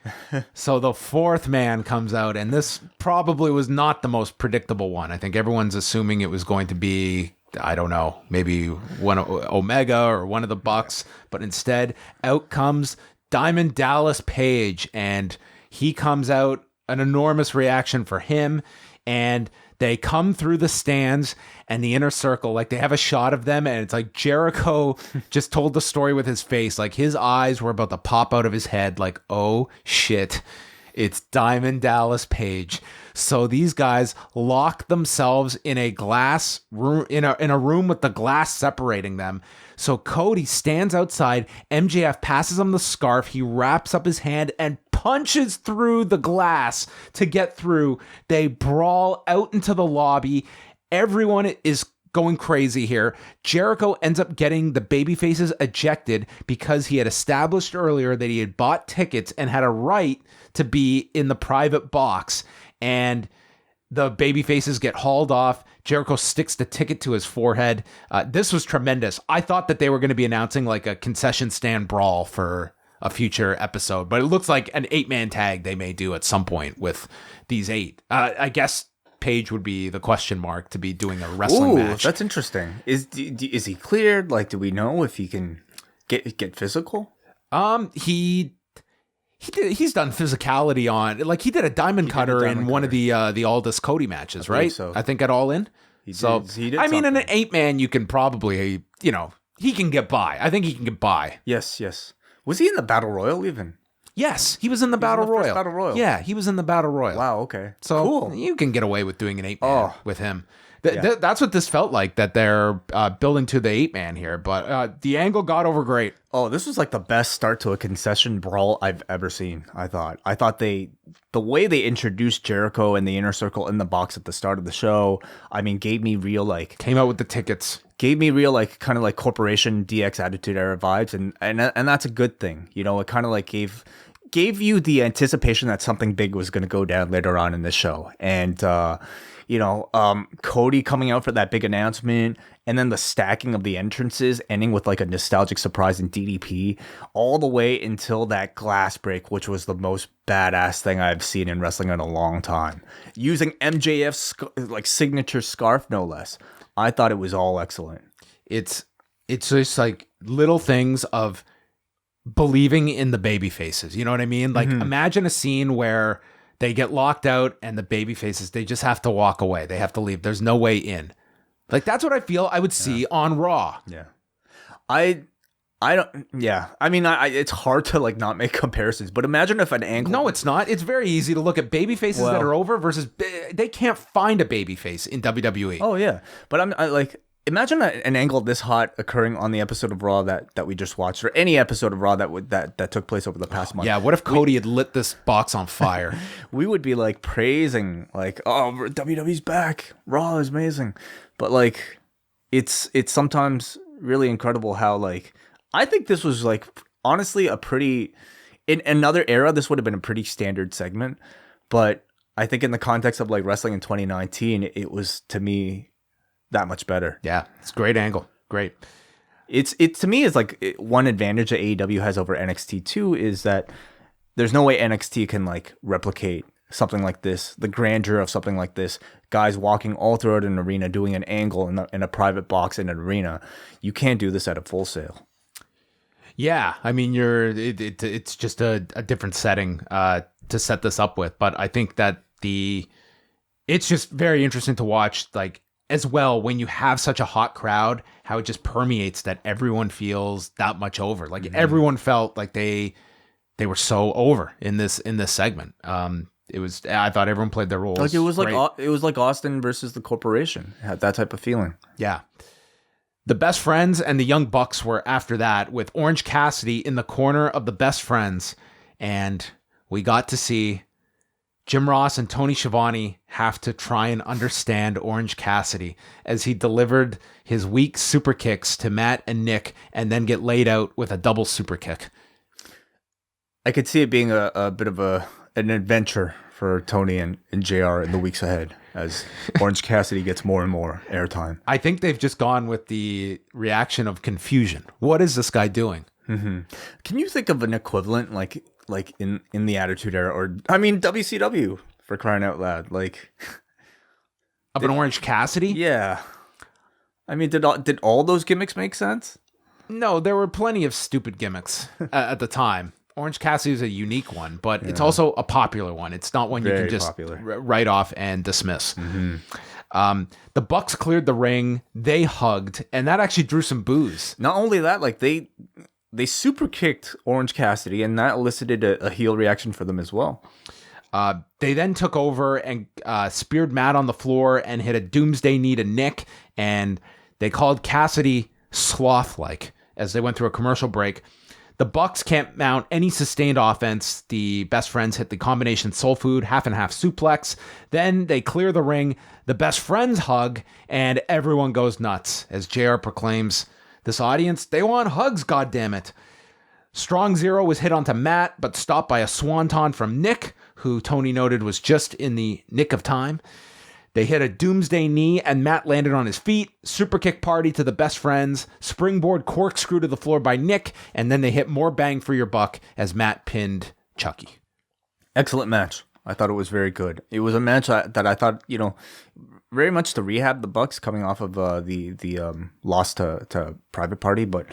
So the fourth man comes out, and this probably was not the most predictable one. I think everyone's assuming it was going to be, I don't know, maybe one Omega or one of the Bucks, but instead out comes Diamond Dallas Page, and he comes out, an enormous reaction for him, and they come through the stands and the inner circle, like they have a shot of them, and it's like Jericho just told the story with his face, like his eyes were about to pop out of his head, like, oh shit, it's Diamond Dallas Page. So these guys lock themselves in a glass room, in a room with the glass separating them. So Cody stands outside. MJF passes him the scarf. He wraps up his hand and punches through the glass to get through. They brawl out into the lobby. Everyone is going crazy here. Jericho ends up getting the babyfaces ejected because he had established earlier that he had bought tickets and had a right to be in the private box. And the babyfaces get hauled off. Jericho sticks the ticket to his forehead. This was tremendous. I thought that they were going to be announcing like a concession stand brawl for a future episode, but it looks like an 8-man tag they may do at some point with these 8. I guess Page would be the question mark to be doing a wrestling match. That's interesting. Is he cleared? Like, do we know if he can get physical? He's done physicality on, like he did a diamond cutter in one of the Aldous Cody matches, right? So. I think at All In. He did I mean, in something. an 8-man, you can probably, he can get by. I think he can get by. Yes. Was he in the Battle Royal even? Yes, he was in the Battle Royal. First Battle Royal. Yeah, he was in the Battle Royal. Wow, okay. So cool. You can get away with doing an 8-man with him. That's what this felt like, that they're building to the 8-man here. But the angle got over great. Oh, this was like the best start to a concession brawl I've ever seen, I thought. The way they introduced Jericho and the Inner Circle in the box at the start of the show, I mean, gave me real, like... Came out with the tickets. Gave me real, like, kind of like Corporation DX Attitude Era vibes, and that's a good thing. It kind of like gave you the anticipation that something big was going to go down later on in the show. And, Cody coming out for that big announcement, and then the stacking of the entrances ending with like a nostalgic surprise in DDP, all the way until that glass break, which was the most badass thing I've seen in wrestling in a long time. Using MJF's like signature scarf, no less. I thought it was all excellent. It's just like little things of believing in the baby faces. You know what I mean? Like imagine a scene where they get locked out and the baby faces, they just have to walk away. They have to leave. There's no way in. Like that's what I feel I would see on Raw. Yeah. I don't, yeah. I mean, it's hard to like not make comparisons, but imagine if an angle. No, it's not. It's very easy to look at baby faces that are over versus they can't find a baby face in WWE. Oh yeah. But I like, imagine an angle this hot occurring on the episode of Raw that we just watched, or any episode of Raw that took place over the past month. Yeah, what if Cody had lit this box on fire? We would be like praising, like, oh, WWE's back. Raw is amazing. But like, it's sometimes really incredible how like, I think this was like, honestly, a pretty, in another era, this would have been a pretty standard segment. But I think in the context of like wrestling in 2019, it was, to me, that much better. Yeah, it's a great angle. Great. It to me is like one advantage that AEW has over NXT too is that there's no way NXT can like replicate something like this, the grandeur of something like this. Guys walking all throughout an arena, doing an angle in a private box in an arena. You can't do this at a Full Sail. Yeah, I mean, it's just a different setting. to set this up with. But I think that it's just very interesting to watch, like, as well, when you have such a hot crowd, how it just permeates that everyone feels that much over. Like everyone felt like they were so over in this segment. I thought everyone played their roles. Like it was great. it was like Austin versus the Corporation. It had that type of feeling. Yeah. The Best Friends and the Young Bucks were after that, with Orange Cassidy in the corner of the Best Friends. And we got to see Jim Ross and Tony Schiavone have to try and understand Orange Cassidy as he delivered his weak super kicks to Matt and Nick and then get laid out with a double super kick. I could see it being a bit of an adventure for Tony and JR in the weeks ahead as Orange Cassidy gets more and more airtime. I think they've just gone with the reaction of confusion. What is this guy doing? Mm-hmm. Can you think of an equivalent like in the Attitude Era, or I mean WCW, for crying out loud, like of an Orange Cassidy? Yeah. I mean, did all those gimmicks make sense? No, there were plenty of stupid gimmicks at the time. Orange Cassidy is a unique one, but it's also a popular one. It's not one Very you can just popular. write off and dismiss. Mm-hmm. The Bucks cleared the ring. They hugged, and that actually drew some boos. Not only that, like they super kicked Orange Cassidy, and that elicited a heel reaction for them as well. They then took over and speared Matt on the floor and hit a doomsday knee to Nick, and they called Cassidy sloth-like as they went through a commercial break. The Bucks can't mount any sustained offense. The Best Friends hit the combination soul food, half and half suplex. Then they clear the ring. The Best Friends hug, and everyone goes nuts as JR proclaims, "This audience, they want hugs, goddammit." Strong Zero was hit onto Matt, but stopped by a swanton from Nick, who Tony noted was just in the nick of time. They hit a doomsday knee, and Matt landed on his feet. Super kick party to the Best Friends. Springboard corkscrew to the floor by Nick, and then they hit more bang for your buck as Matt pinned Chucky. Excellent match. I thought it was very good. It was a match that I thought, very much to rehab the Bucks coming off of the loss to Private Party, but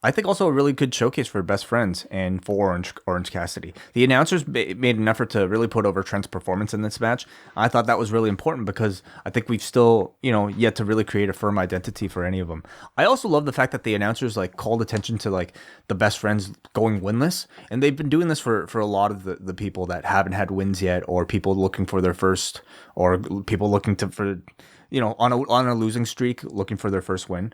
I think also a really good showcase for Best Friends and for Orange Cassidy. The announcers made an effort to really put over Trent's performance in this match. I thought that was really important because I think we've still, yet to really create a firm identity for any of them. I also love the fact that the announcers called attention to the Best Friends going winless, and they've been doing this for a lot of the people that haven't had wins yet, or people looking for their first, or people looking on a losing streak, looking for their first win.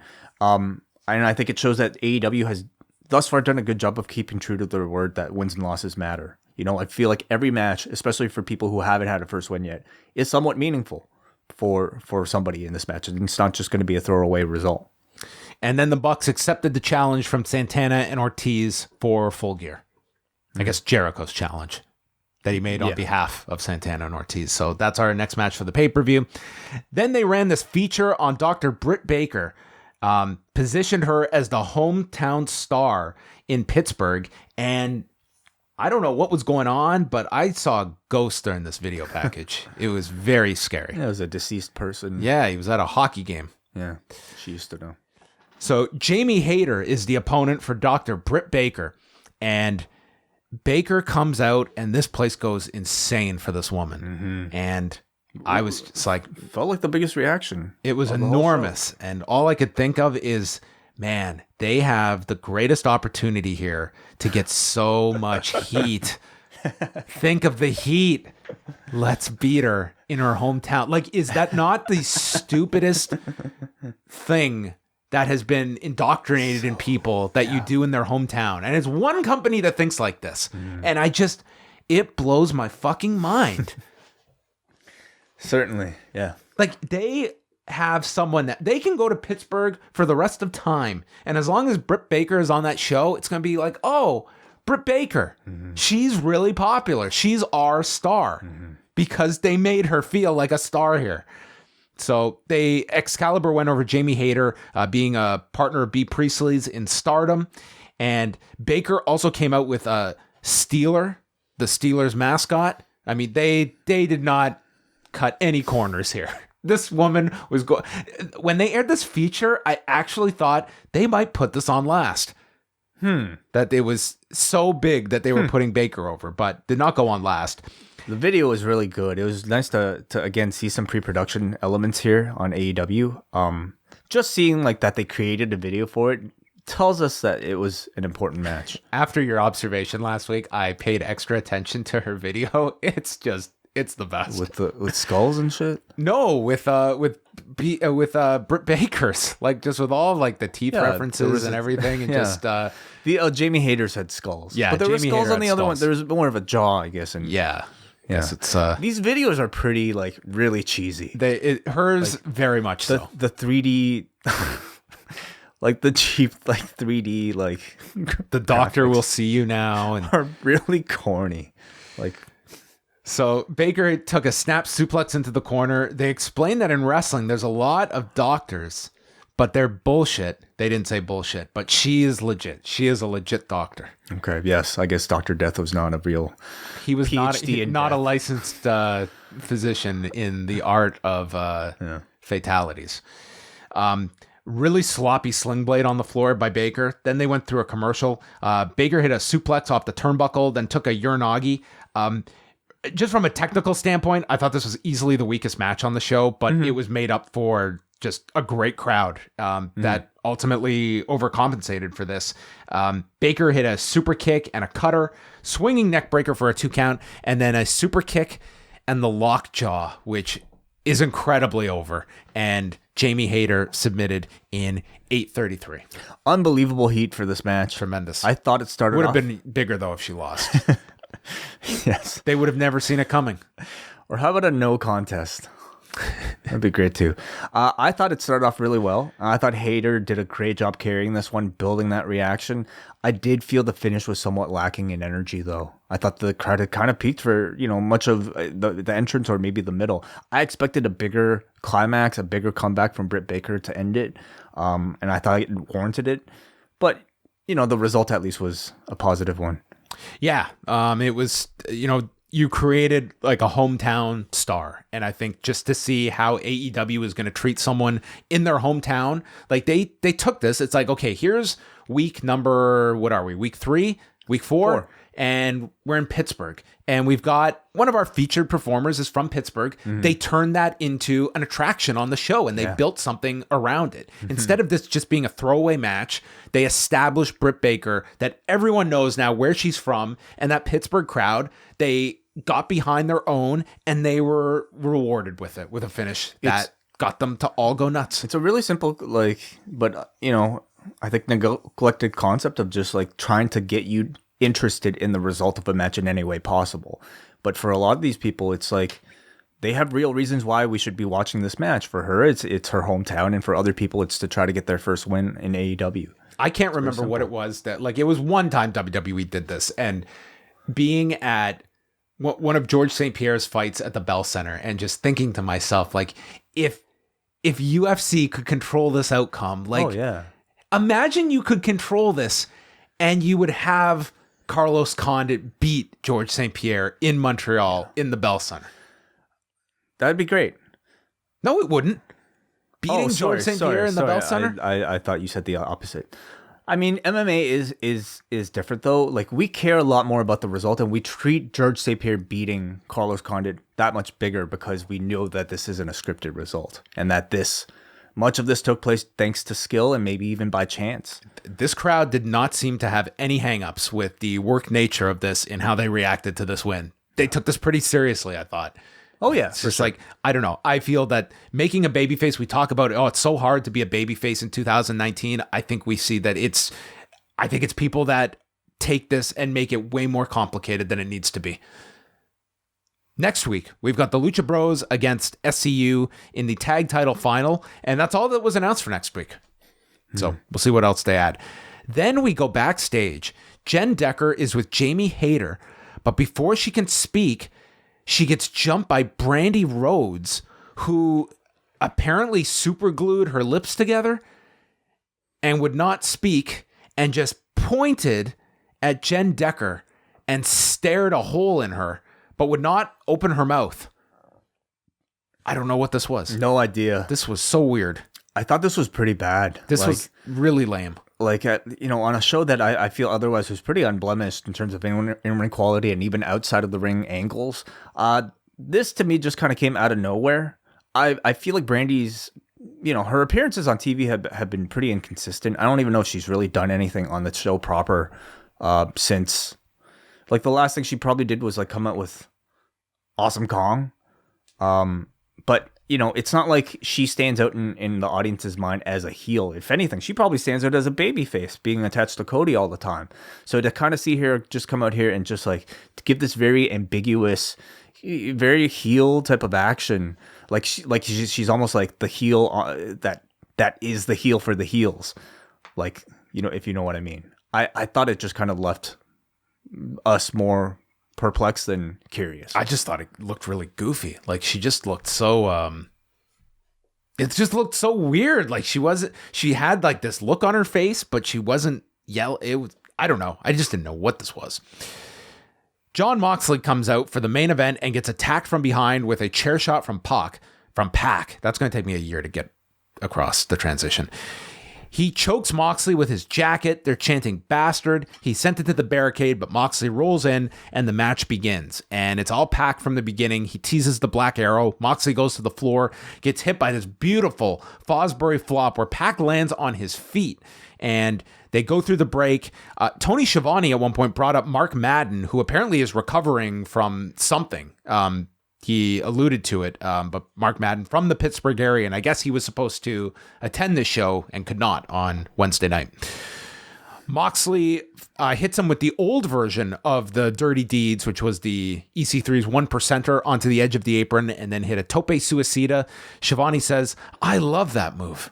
And I think it shows that AEW has thus far done a good job of keeping true to their word that wins and losses matter. I feel like every match, especially for people who haven't had a first win yet, is somewhat meaningful for somebody in this match. And it's not just going to be a throwaway result. And then the Bucks accepted the challenge from Santana and Ortiz for Full Gear. I guess Jericho's challenge that he made on behalf of Santana and Ortiz. So that's our next match for the pay-per-view. Then they ran this feature on Dr. Britt Baker, positioned her as the hometown star in Pittsburgh, and I don't know what was going on, but I saw a ghost during this video package. It was very scary. Yeah, it was a deceased person. Yeah, he was at a hockey game. Yeah, she used to know. So Jamie Hayter is the opponent for Dr. Britt Baker, and Baker comes out, and this place goes insane for this woman. Mm-hmm. And I was just felt like the biggest reaction. It was enormous. And all I could think of is, man, they have the greatest opportunity here to get so much heat. Think of the heat. Let's beat her in her hometown. Is that not the stupidest thing that has been indoctrinated in people that you do in their hometown? And it's one company that thinks like this. And it blows my fucking mind. Certainly, yeah. They have someone that they can go to Pittsburgh for the rest of time, and as long as Britt Baker is on that show, it's going to be Britt Baker. Mm-hmm. She's really popular. She's our star because they made her feel like a star here. So Excalibur went over Jamie Hayter, being a partner of B. Priestley's in Stardom, and Baker also came out with a Steeler, the Steelers mascot. I mean, they did not cut any corners here. This woman was when they aired this feature, I actually thought they might put this on last That it was so big that they were putting Baker over, but did not go on last. The video was really good. It was nice to again see some pre-production elements here on AEW. Just seeing like that they created a video for it tells us that it was an important match. After your observation last week, I paid extra attention to her video. It's the best. With skulls and shit. No, with Britt Baker's, like just with all like the teeth references and everything, and just the Jamie Hayter's had skulls. Yeah, but there were Jamie skulls Hayter on the had other one. skulls. There was more of a jaw, I guess. And yeah. Yes, it's these videos are pretty like really cheesy. Hers very much so. The 3D, like the cheap like 3D like The doctor will see you now, and are really corny. Like. So Baker took a snap suplex into the corner. They explained that in wrestling, there's a lot of doctors, but they're bullshit. They didn't say bullshit, but she is legit. She is a legit doctor. Okay, yes. I guess Dr. Death was not a real He was PhD in not a death. licensed physician in the art of fatalities. Really sloppy sling blade on the floor by Baker. Then they went through a commercial. Baker hit a suplex off the turnbuckle, then took a Uranagi. Just from a technical standpoint, I thought this was easily the weakest match on the show, but it was made up for just a great crowd that ultimately overcompensated for this. Baker hit a super kick and a cutter, swinging neck breaker for a 2 count, and then a super kick and the lockjaw, which is incredibly over. And Jamie Hayter submitted in 8:33. Unbelievable heat for this match. Tremendous. I thought it started Would have off... been bigger though if she lost. Yes. They would have never seen it coming. Or how about a no contest? That'd be great too. I thought it started off really well. I thought Hayter did a great job carrying this one, building that reaction. I did feel the finish was somewhat lacking in energy though. I thought the crowd had kind of peaked for, much of the entrance or maybe the middle. I expected a bigger climax, a bigger comeback from Britt Baker to end it. And I thought it warranted it. But, the result at least was a positive one. Yeah. It was, you created like a hometown star. And I think just to see how AEW is going to treat someone in their hometown, like they took this. It's like, okay, here's week number, what are we? Week 3, week 4. And we're in Pittsburgh. And we've got one of our featured performers is from Pittsburgh. Mm-hmm. They turned that into an attraction on the show and they built something around it. Mm-hmm. Instead of this just being a throwaway match, they established Britt Baker that everyone knows now where she's from. And that Pittsburgh crowd, they got behind their own and they were rewarded with it, with a finish that got them to all go nuts. It's a really simple, but I think neglected concept of just like trying to get you interested in the result of a match in any way possible. But for a lot of these people, it's like they have real reasons why we should be watching this match. For her, it's her hometown, and for other people, it's to try to get their first win in AEW. I can't remember what it was that, like, it was one time WWE did this, and being at one of George St. Pierre's fights at the Bell Center and just thinking to myself, like, if UFC could control this outcome, like, imagine you could control this and you would have Carlos Condit beat George St. Pierre in Montreal in the Bell Center. That'd be great. No, it wouldn't. Beating George St. Pierre in the Bell Center? I thought you said the opposite. I mean, MMA is different though. Like, we care a lot more about the result, and we treat George St. Pierre beating Carlos Condit that much bigger because we know that this isn't a scripted result, and that much of this took place thanks to skill and maybe even by chance. This crowd did not seem to have any hangups with the work nature of this and how they reacted to this win. They took this pretty seriously, I thought. Oh, yeah. It's just like, I don't know. I feel that making a babyface, we talk about, it's so hard to be a babyface in 2019. I think we see that it's people that take this and make it way more complicated than it needs to be. Next week, we've got the Lucha Bros against SCU in the tag title final, and that's all that was announced for next week. So we'll see what else they add. Then we go backstage. Jen Decker is with Jamie Hayter, but before she can speak, she gets jumped by Brandy Rhodes, who apparently superglued her lips together and would not speak and just pointed at Jen Decker and stared a hole in her, but would not open her mouth. I don't know what this was. No idea. This was so weird. I thought this was pretty bad. This was really lame. like on a show that I feel otherwise was pretty unblemished in terms of in-ring quality and even outside of the ring angles. This to me just kind of came out of nowhere. I feel like Brandy's, her appearances on TV have been pretty inconsistent. I don't even know if she's really done anything on the show proper since, like, the last thing she probably did was like come out with Awesome Kong. But it's not like she stands out in the audience's mind as a heel. If anything, she probably stands out as a babyface, being attached to Cody all the time. So to kind of see her just come out here and just like to give this very ambiguous, very heel type of action, she's almost like the heel that is the heel for the heels, like, if you know what I mean. I thought it just kind of left us more perplexed than curious. I just thought it looked really goofy. Like, she just looked so it just looked so weird. Like, she had like this look on her face, but she wasn't I don't know. I just didn't know what this was. Jon Moxley comes out for the main event and gets attacked from behind with a chair shot from PAC. That's going to take me a year to get across the transition. He chokes Moxley with his jacket. They're chanting "bastard." He sent it to the barricade, but Moxley rolls in and the match begins. And it's all PAC from the beginning. He teases the Black Arrow. Moxley goes to the floor, gets hit by this beautiful Fosbury flop where PAC lands on his feet. And they go through the break. Tony Schiavone at one point brought up Mark Madden, who apparently is recovering from something. He alluded to it, but Mark Madden from the Pittsburgh area, and I guess he was supposed to attend this show and could not on Wednesday night. Moxley hits him with the old version of the Dirty Deeds, which was the EC3's 1%er onto the edge of the apron, and then hit a tope suicida. Schiavone says, "I love that move."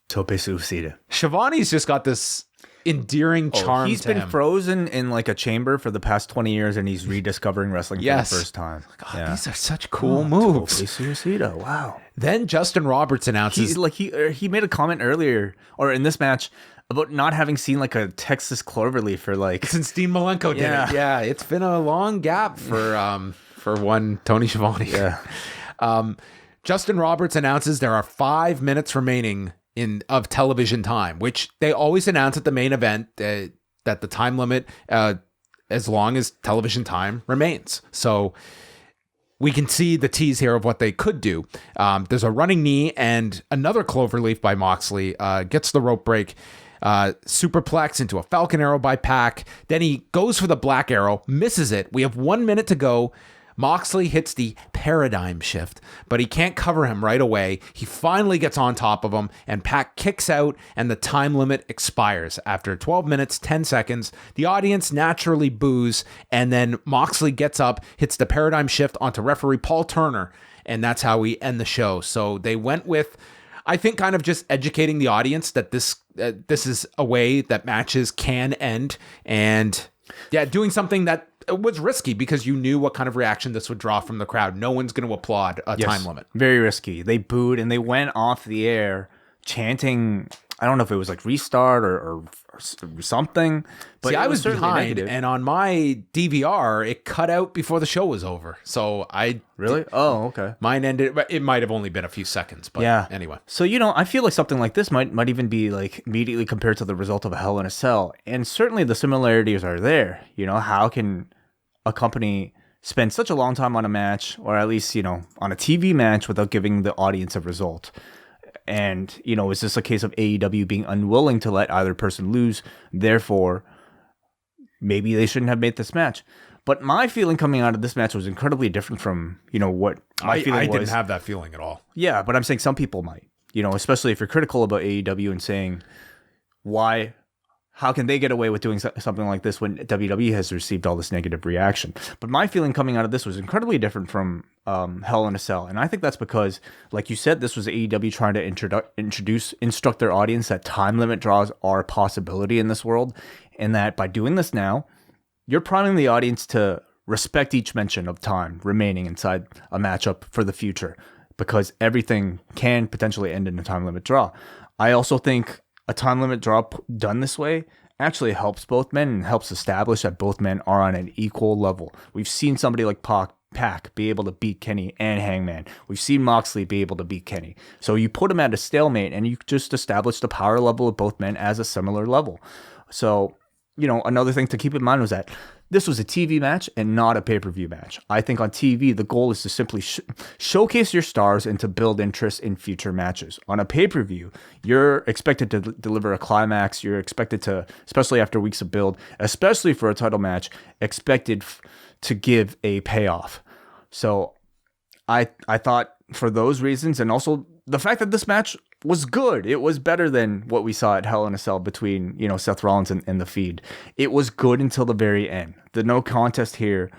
Tope suicida. Schiavone's just got this endearing charm. He's been frozen in like a chamber for the past 20 years, and he's rediscovering wrestling for the first time. God, these are such cool moves. Tope suicida. Wow. Then Justin Roberts announces he made a comment earlier or in this match about not having seen like a Texas Cloverleaf for like since Dean Malenko did it. Yeah, it's been a long gap for one Tony Schiavone. Yeah. Justin Roberts announces there are 5 minutes remaining of television time, which they always announce at the main event that the time limit as long as television time remains. So we can see the tease here of what they could do. There's a running knee and another cloverleaf by Moxley, gets the rope break, superplex into a Falcon Arrow by PAC. Then he goes for the Black Arrow, misses it. We have 1 minute to go. Moxley hits the paradigm shift, but he can't cover him right away. He finally gets on top of him, and PAC kicks out, and the time limit expires. After 12 minutes, 10 seconds, the audience naturally boos, and then Moxley gets up, hits the paradigm shift onto referee Paul Turner, and that's how we end the show. So they went with, I think, kind of just educating the audience that this is a way that matches can end, and doing something that was risky because you knew what kind of reaction this would draw from the crowd. No one's going to applaud a time limit. Very risky. They booed and they went off the air chanting, I don't know if it was like restart or something. But see, I was behind negative. And on my DVR, it cut out before the show was over. So Really? Oh, okay. Mine ended, it might have only been a few seconds, but anyway. So, I feel like something like this might even be like immediately compared to the result of a Hell in a Cell. And certainly the similarities are there. How can a company spend such a long time on a match, or at least, on a TV match without giving the audience a result? And, is this a case of AEW being unwilling to let either person lose? Therefore, maybe they shouldn't have made this match. But my feeling coming out of this match was incredibly different from, what my feeling was. I didn't have that feeling at all. Yeah, but I'm saying some people might, especially if you're critical about AEW and saying, how can they get away with doing something like this when WWE has received all this negative reaction? But my feeling coming out of this was incredibly different from Hell in a Cell. And I think that's because, like you said, this was AEW trying to instruct their audience that time limit draws are a possibility in this world. And that by doing this now, you're priming the audience to respect each mention of time remaining inside a matchup for the future, because everything can potentially end in a time limit draw. I also think a time limit drop done this way actually helps both men and helps establish that both men are on an equal level. We've seen somebody like PAC PAC be able to beat Kenny and Hangman. We've seen Moxley be able to beat Kenny. So you put him at a stalemate and you just establish the power level of both men as a similar level. So, another thing to keep in mind was that this was a TV match and not a pay-per-view match. I think on TV, the goal is to simply showcase your stars and to build interest in future matches. On a pay-per-view, you're expected to deliver a climax. You're expected to, especially after weeks of build, especially for a title match, expected to give a payoff. So I thought for those reasons, and also the fact that this match was good. It was better than what we saw at Hell in a Cell between, Seth Rollins and The Fiend. It was good until the very end. The no contest here,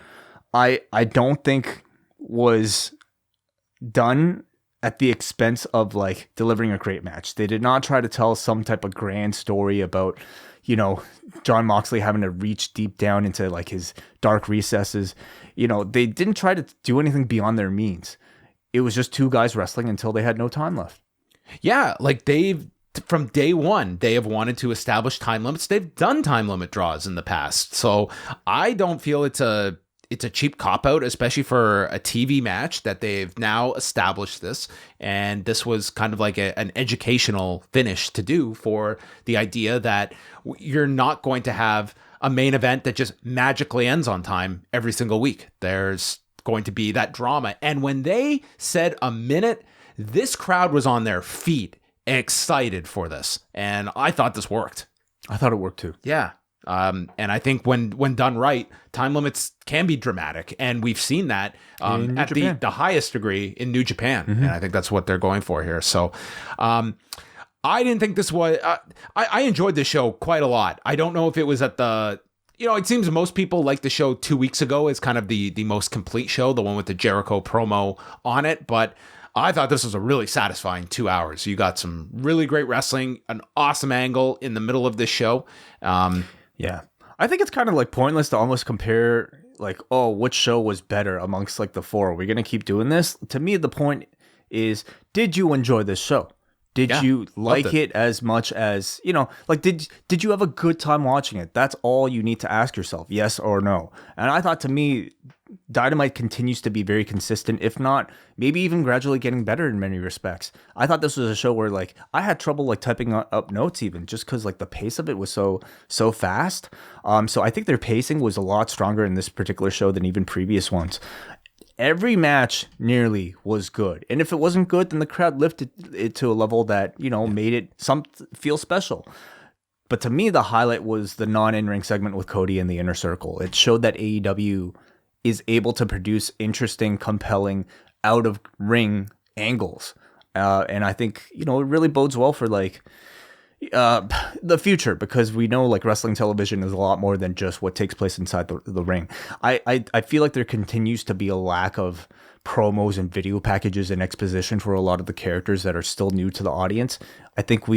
I don't think was done at the expense of like delivering a great match. They did not try to tell some type of grand story about, Jon Moxley having to reach deep down into like his dark recesses. They didn't try to do anything beyond their means. It was just two guys wrestling until they had no time left. Yeah, like from day one, they have wanted to establish time limits. They've done time limit draws in the past. So I don't feel it's a cheap cop-out, especially for a TV match that they've now established this. And this was kind of like an educational finish to do for the idea that you're not going to have a main event that just magically ends on time every single week. There's going to be that drama. And when they said a minute, this crowd was on their feet, excited for this. And I thought this worked. I thought it worked too. Yeah. And I think when done right, time limits can be dramatic. And we've seen that at the highest degree in New Japan. Mm-hmm. And I think that's what they're going for here. So I didn't think this was... I enjoyed this show quite a lot. I don't know if it was at the... it seems most people like the show 2 weeks ago as kind of the most complete show, the one with the Jericho promo on it. But I thought this was a really satisfying 2 hours. You got some really great wrestling, an awesome angle in the middle of this show. Yeah. I think it's kind of like pointless to almost compare like, oh, which show was better amongst like the four? Are we going to keep doing this? To me, the point is, did you enjoy this show? Did you like it as much as, like, did you have a good time watching it? That's all you need to ask yourself, yes or no. And I thought, to me, Dynamite continues to be very consistent, if not maybe even gradually getting better in many respects. I thought this was a show where like I had trouble like typing up notes even just because like the pace of it was so fast. So I think their pacing was a lot stronger in this particular show than even previous ones. Every match nearly was good. And if it wasn't good, then the crowd lifted it to a level that, made it feel special. But to me, the highlight was the non-in-ring segment with Cody in the Inner Circle. It showed that AEW is able to produce interesting, compelling, out-of-ring angles. And I think, it really bodes well for like the future, because we know like wrestling television is a lot more than just what takes place inside the ring. I feel like there continues to be a lack of promos and video packages and exposition for a lot of the characters that are still new to the audience. I think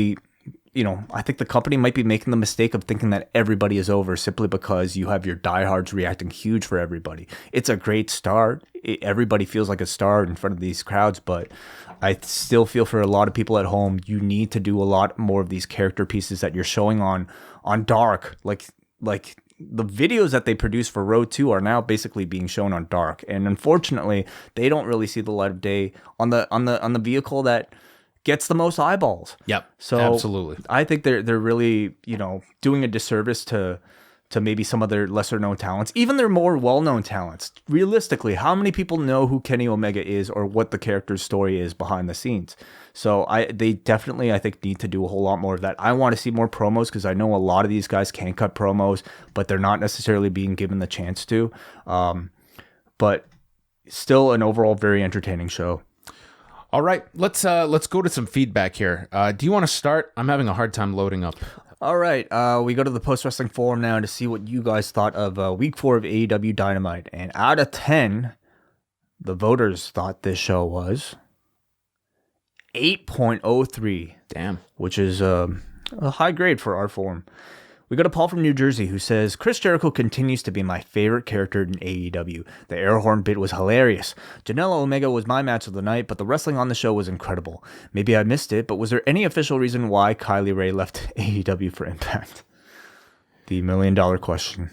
I think the company might be making the mistake of thinking that everybody is over simply because you have your diehards reacting huge for everybody. It's a great start. Everybody feels like a star in front of these crowds, but I still feel for a lot of people at home, you need to do a lot more of these character pieces that you're showing on Dark. Like the videos that they produce for Road 2 are now basically being shown on Dark. And unfortunately, they don't really see the light of day on the vehicle that gets the most eyeballs. Yep. So absolutely. I think they're really, doing a disservice to maybe some of their lesser known talents, even their more well-known talents. Realistically, how many people know who Kenny Omega is or what the character's story is behind the scenes? So they definitely, I think, need to do a whole lot more of that. I want to see more promos because I know a lot of these guys can cut promos, but they're not necessarily being given the chance to. But still an overall very entertaining show. All right, let's go to some feedback here. Do you want to start? I'm having a hard time loading up. All right, we go to the Post Wrestling Forum now to see what you guys thought of Week 4 of AEW Dynamite. And out of 10, the voters thought this show was 8.03. Damn. Which is a high grade for our forum. We go to Paul from New Jersey, who says, Chris Jericho continues to be my favorite character in AEW. The air horn bit was hilarious. Janela Omega was my match of the night, but the wrestling on the show was incredible. Maybe I missed it, but was there any official reason why Kylie Ray left AEW for Impact? The $1 million question.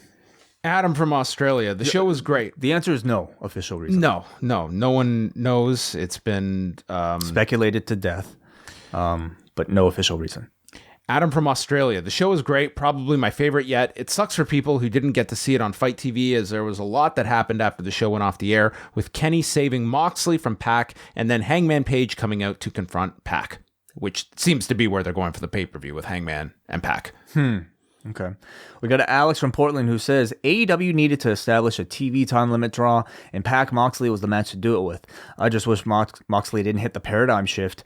Adam from Australia. The show was great. The answer is no official reason. No one knows. It's been speculated to death, but no official reason. Adam from Australia. The show was great, probably my favorite yet. It sucks for people who didn't get to see it on Fight TV, as there was a lot that happened after the show went off the air, with Kenny saving Moxley from PAC and then Hangman Page coming out to confront PAC, which seems to be where they're going for the pay-per-view with Hangman and PAC. Okay. We got Alex from Portland who says AEW needed to establish a TV time limit draw, and PAC Moxley was the match to do it with. I just wish Moxley didn't hit the paradigm shift.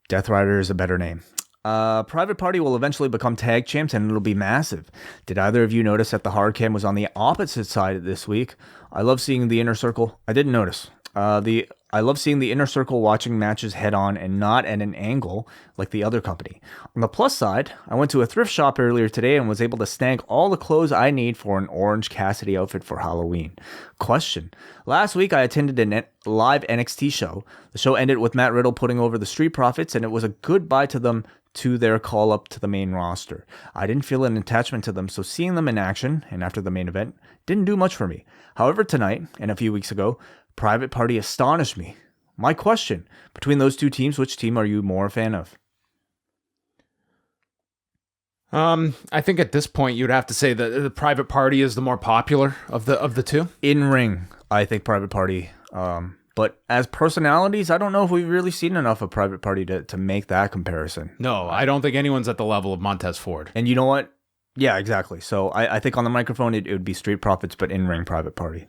Death Rider is a better name. Private Party will eventually become tag champs, and it'll be massive. Did either of you notice that the hard cam was on the opposite side this week? I love seeing the Inner Circle. I didn't notice. I love seeing the Inner Circle watching matches head on and not at an angle like the other company. On the plus side, I went to a thrift shop earlier today and was able to snag all the clothes I need for an Orange Cassidy outfit for Halloween. Question. Last week I attended a live NXT show. The show ended with Matt Riddle putting over the Street Profits, and it was a goodbye to them to their call up to the main roster. I didn't feel an attachment to them, so seeing them in action and after the main event didn't do much for me. However, tonight and a few weeks ago, Private Party astonished me. My question, between those two teams, which team are you more a fan of? I think at this point you'd have to say that the Private Party is the more popular of the two. In ring, I think Private Party. But as personalities, I don't know if we've really seen enough of Private Party to make that comparison. No, I don't think anyone's at the level of Montez Ford. And you know what? Yeah, exactly. So I think on the microphone it would be Street Profits, but in ring Private Party.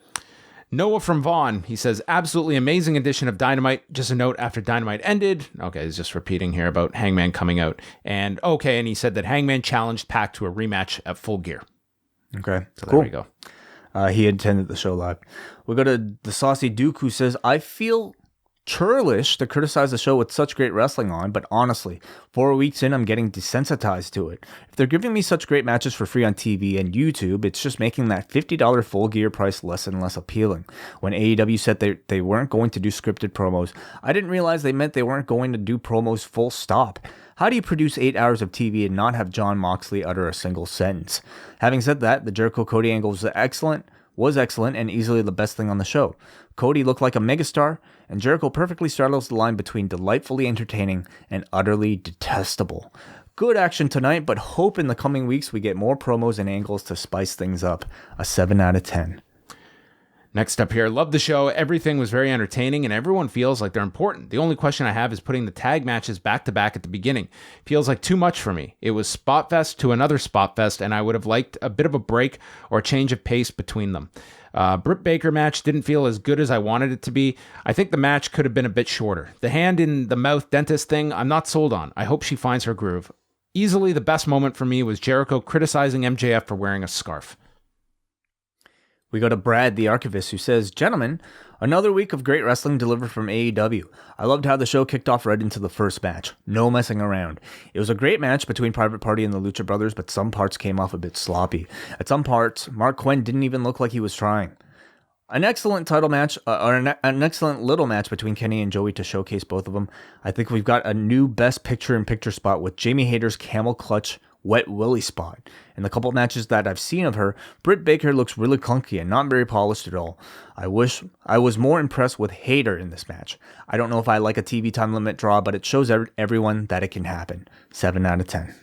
Noah from Vaughn, he says, absolutely amazing edition of Dynamite. Just a note, after Dynamite ended, okay, he's just repeating here about Hangman coming out. And he said that Hangman challenged PAC to a rematch at Full Gear. Okay, so cool. There we go. He attended the show live. We go to the Saucy Duke, who says, I feel churlish to criticize the show with such great wrestling on, but honestly, 4 weeks in, I'm getting desensitized to it. If they're giving me such great matches for free on TV and YouTube, it's just making that $50 Full Gear price less and less appealing. When AEW said they weren't going to do scripted promos, I didn't realize they meant they weren't going to do promos full stop. How do you produce 8 hours of TV and not have Jon Moxley utter a single sentence? Having said that, the Jericho-Cody angle was excellent and easily the best thing on the show. Cody looked like a megastar, and Jericho perfectly straddles the line between delightfully entertaining and utterly detestable. Good action tonight, but hope in the coming weeks we get more promos and angles to spice things up. A 7 out of 10. Next up here, love the show. Everything was very entertaining and everyone feels like they're important. The only question I have is putting the tag matches back to back at the beginning. Feels like too much for me. It was Spot Fest to another Spot Fest, and I would have liked a bit of a break or change of pace between them. Britt Baker match didn't feel as good as I wanted it to be. I think the match could have been a bit shorter. The hand in the mouth dentist thing, I'm not sold on. I hope she finds her groove. Easily the best moment for me was Jericho criticizing MJF for wearing a scarf. We go to Brad, the archivist, who says, Gentlemen, another week of great wrestling delivered from AEW. I loved how the show kicked off right into the first match. No messing around. It was a great match between Private Party and the Lucha Brothers, but some parts came off a bit sloppy. At some parts, Mark Quinn didn't even look like he was trying. An excellent title match, or an excellent little match between Kenny and Joey to showcase both of them. I think we've got a new best picture-in-picture spot with Jamie Hayter's camel clutch Wet Willy spot. In the couple matches that I've seen of her, Britt Baker looks really clunky and not very polished at all. I wish I was more impressed with Hayter in this match. I don't know if I like a TV time limit draw, but it shows everyone that it can happen. 7 out of 10.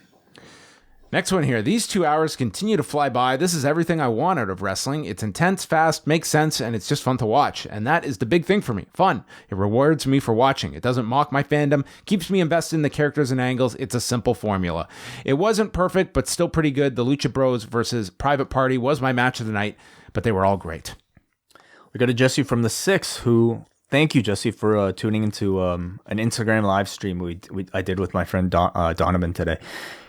Next one here. These 2 hours continue to fly by. This is everything I want out of wrestling. It's intense, fast, makes sense, and it's just fun to watch. And that is the big thing for me. Fun. It rewards me for watching. It doesn't mock my fandom, keeps me invested in the characters and angles. It's a simple formula. It wasn't perfect, but still pretty good. The Lucha Bros versus Private Party was my match of the night, but they were all great. We go to Jesse from the 6, who... Thank you, Jesse, for tuning into an Instagram live stream I did with my friend Donovan today.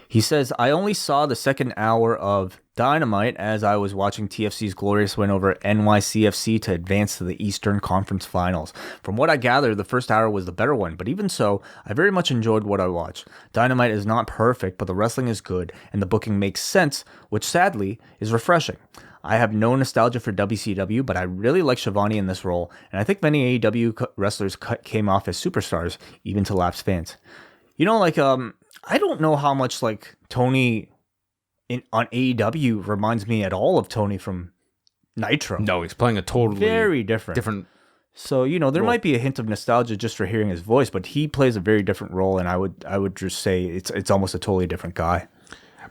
He says, I only saw the second hour of Dynamite as I was watching TFC's glorious win over NYCFC to advance to the Eastern Conference Finals. From what I gather, the first hour was the better one, but even so, I very much enjoyed what I watched. Dynamite is not perfect, but the wrestling is good, and the booking makes sense, which sadly is refreshing. I have no nostalgia for WCW, but I really like Shivani in this role, and I think many AEW wrestlers came off as superstars, even to lapsed fans. You know, like, I don't know how much, like, Tony on AEW reminds me at all of Tony from Nitro. No, he's playing a totally Very different. So, there might be a hint of nostalgia just for hearing his voice, but he plays a very different role, and I would just say it's almost a totally different guy.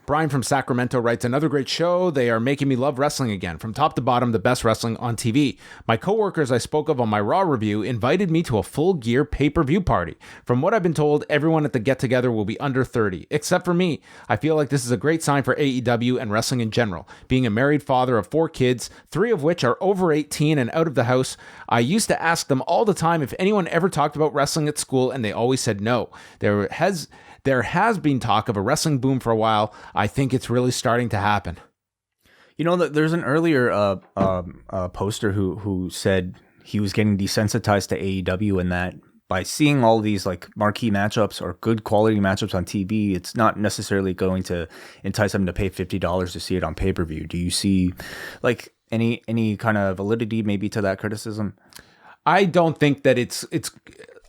Brian from Sacramento writes, another great show. They are making me love wrestling again. From top to bottom, the best wrestling on TV. My coworkers I spoke of on my Raw review invited me to a full gear pay-per-view party. From what I've been told, everyone at the get-together will be under 30, except for me. I feel like this is a great sign for AEW and wrestling in general. Being a married father of 4 kids, 3 of which are over 18 and out of the house, I used to ask them all the time if anyone ever talked about wrestling at school, and they always said no. There has been talk of a wrestling boom for a while. I think it's really starting to happen. There's an earlier poster who said he was getting desensitized to AEW, and that by seeing all these like marquee matchups or good quality matchups on TV, it's not necessarily going to entice him to pay $50 to see it on pay-per-view. Do you see like any kind of validity maybe to that criticism? I don't think that it's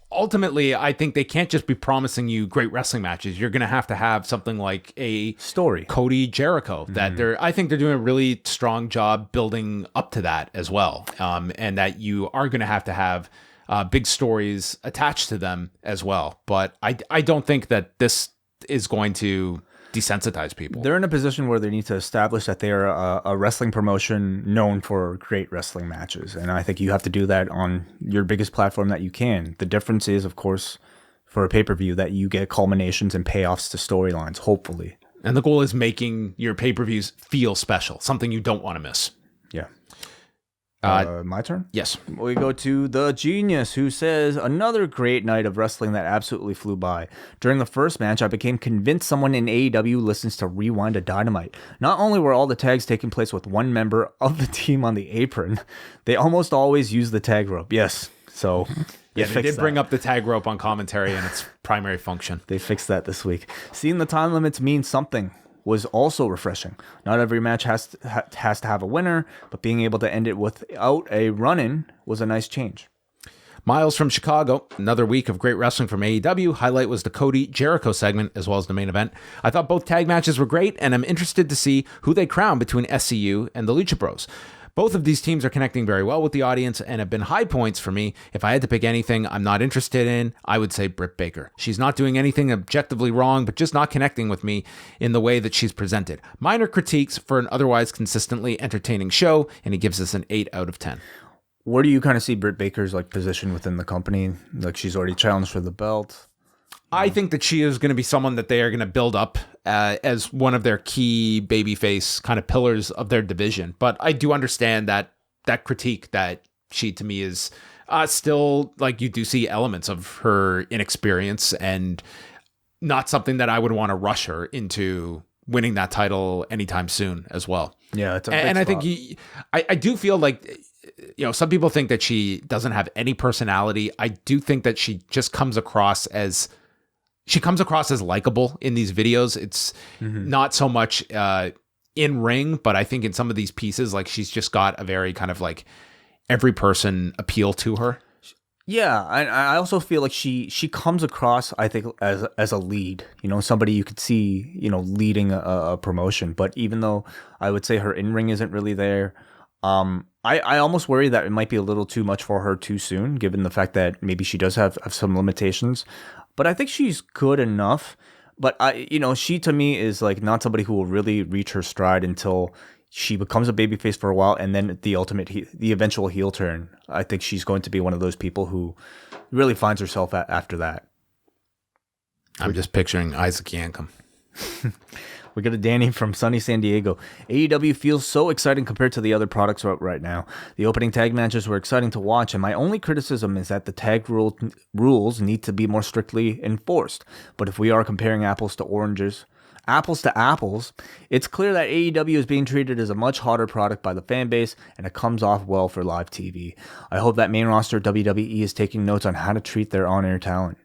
ultimately, I think they can't just be promising you great wrestling matches. You're going to have something like a story, Cody Jericho, that I think they're doing a really strong job building up to that as well. And that you are going to have big stories attached to them as well. But I don't think that this is going to desensitize people. They're in a position where they need to establish that they are a wrestling promotion known for great wrestling matches. And I think you have to do that on your biggest platform that you can. The difference is, of course, for a pay-per-view that you get culminations and payoffs to storylines, hopefully. And the goal is making your pay-per-views feel special, something you don't want to miss. Yeah. My turn? Yes. We go to The Genius, who says, another great night of wrestling that absolutely flew by. During the first match, I became convinced someone in AEW listens to Rewind-A-Dynamite. Not only were all the tags taking place with one member of the team on the apron, they almost always use the tag rope. Yes, so... Yeah, they did bring up the tag rope on commentary and its primary function. They fixed that this week. Seeing the time limits mean something was also refreshing. Not every match has to have a winner, but being able to end it without a run-in was a nice change. Miles from Chicago, another week of great wrestling from AEW. Highlight was the Cody Jericho segment as well as the main event. I thought both tag matches were great, and I'm interested to see who they crown between SCU and the Lucha Bros. Both of these teams are connecting very well with the audience and have been high points for me. If I had to pick anything I'm not interested in, I would say Britt Baker. She's not doing anything objectively wrong, but just not connecting with me in the way that she's presented. Minor critiques for an otherwise consistently entertaining show, and he gives us an 8 out of 10. Where do you kind of see Britt Baker's like position within the company? Like she's already challenged for the belt. I think that she is going to be someone that they are going to build up as one of their key babyface kind of pillars of their division. But I do understand that critique that she, to me, is still like you do see elements of her inexperience and not something that I would want to rush her into winning that title anytime soon as well. Yeah, it's a big and I spot. think I do feel like, some people think that she doesn't have any personality. I do think that she just comes across as likable in these videos. It's not so much in ring, but I think in some of these pieces, like she's just got a very kind of like every person appeal to her. Yeah, I also feel like she comes across, I think, as a lead. Somebody you could see, leading a promotion. But even though I would say her in-ring isn't really there, I almost worry that it might be a little too much for her too soon, given the fact that maybe she does have some limitations. But I think she's good enough. But she to me is like not somebody who will really reach her stride until she becomes a babyface for a while, and then the eventual heel turn. I think she's going to be one of those people who really finds herself after that. I'm just picturing Isaac Yankem. We got a Danny from sunny San Diego. AEW feels so exciting compared to the other products right now. The opening tag matches were exciting to watch, and my only criticism is that the tag rules need to be more strictly enforced. But if we are comparing apples to apples, it's clear that AEW is being treated as a much hotter product by the fan base, and it comes off well for live TV. I hope that main roster WWE is taking notes on how to treat their on-air talent.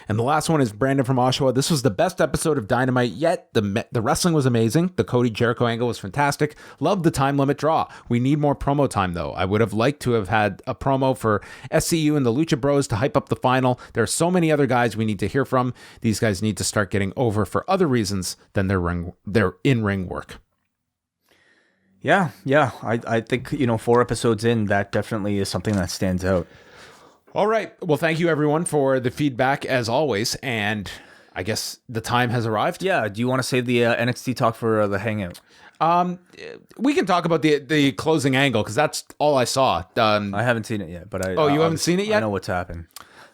And the last one is Brandon from Oshawa. This was the best episode of Dynamite yet. The wrestling was amazing. The Cody Jericho angle was fantastic. Loved the time limit draw. We need more promo time, though. I would have liked to have had a promo for SCU and the Lucha Bros to hype up the final. There are so many other guys we need to hear from. These guys need to start getting over for other reasons than their in-ring work. Yeah. I think, 4 episodes in, that definitely is something that stands out. All right. Well, thank you, everyone, for the feedback, as always. And I guess the time has arrived. Yeah. Do you want to save the NXT talk for the Hangout? We can talk about the closing angle, because that's all I saw. I haven't seen it yet, but you haven't seen it yet? I know what's happened.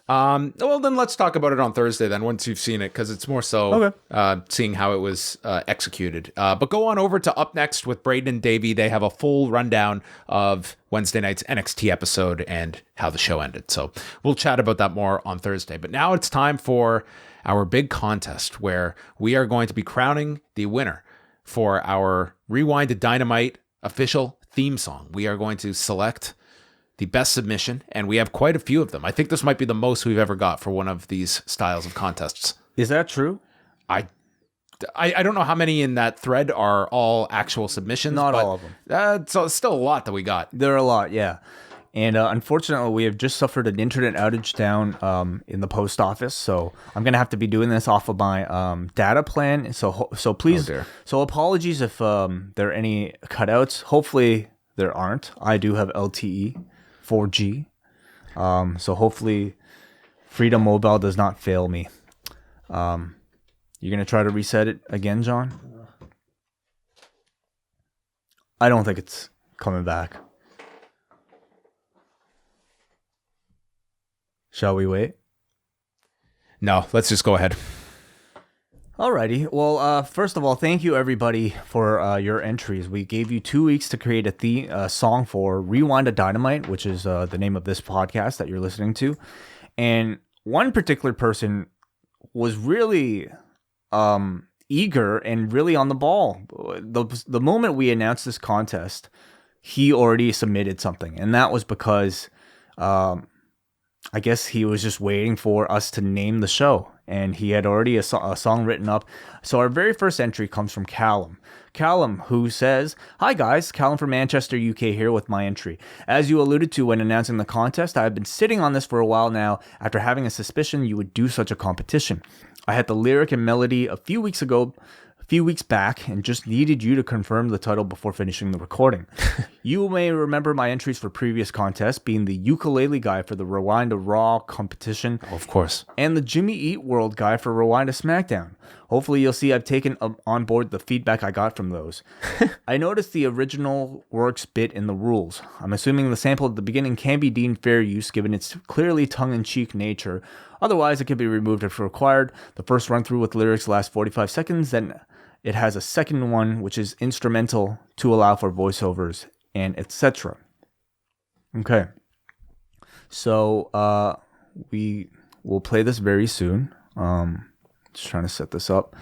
Well, then let's talk about it on Thursday then, once you've seen it, because it's more so seeing how it was executed. But go on over to Up Next with Braden and Davey. They have a full rundown of Wednesday night's NXT episode and how the show ended. So we'll chat about that more on Thursday. But now it's time for our big contest, where we are going to be crowning the winner for our Rewind-A-Dynamite official theme song. We are going to select the best submission, and we have quite a few of them. I think this might be the most we've ever got for one of these styles of contests. Is that true? I don't know how many in that thread are all actual submissions. Not all of them. So it's still a lot that we got. There are a lot, yeah. And unfortunately, we have just suffered an internet outage down in the post office, so I'm gonna have to be doing this off of my data plan. So please, so apologies if there are any cutouts. Hopefully there aren't. I do have LTE 4G, so hopefully Freedom Mobile does not fail me. You're gonna try to reset it again, John? I don't think it's coming back. Shall we wait? No, let's just go ahead. Alrighty. Well, first of all, thank you everybody for your entries. We gave you 2 weeks to create a song for Rewind-A-Dynamite, which is the name of this podcast that you're listening to. And one particular person was really eager and really on the ball. The moment we announced this contest, he already submitted something, and that was because I guess he was just waiting for us to name the show, and he had already a song written up. So our very first entry comes from Callum. Callum, who says, "Hi guys, Callum from Manchester, UK here with my entry. As you alluded to when announcing the contest, I have been sitting on this for a while now after having a suspicion you would do such a competition. I had the lyric and melody a few weeks back, and just needed you to confirm the title before finishing the recording. You may remember my entries for previous contests, being the ukulele guy for the Rewind to Raw competition. Oh, of course. And the Jimmy Eat World guy for Rewind to SmackDown. Hopefully you'll see I've taken on board the feedback I got from those. I noticed the original works bit in the rules. I'm assuming the sample at the beginning can be deemed fair use given its clearly tongue-in-cheek nature. Otherwise, it can be removed if required. The first run-through with lyrics lasts 45 seconds, then it has a second one, which is instrumental to allow for voiceovers and etc." Okay. So we will play this very soon. Just trying to set this up.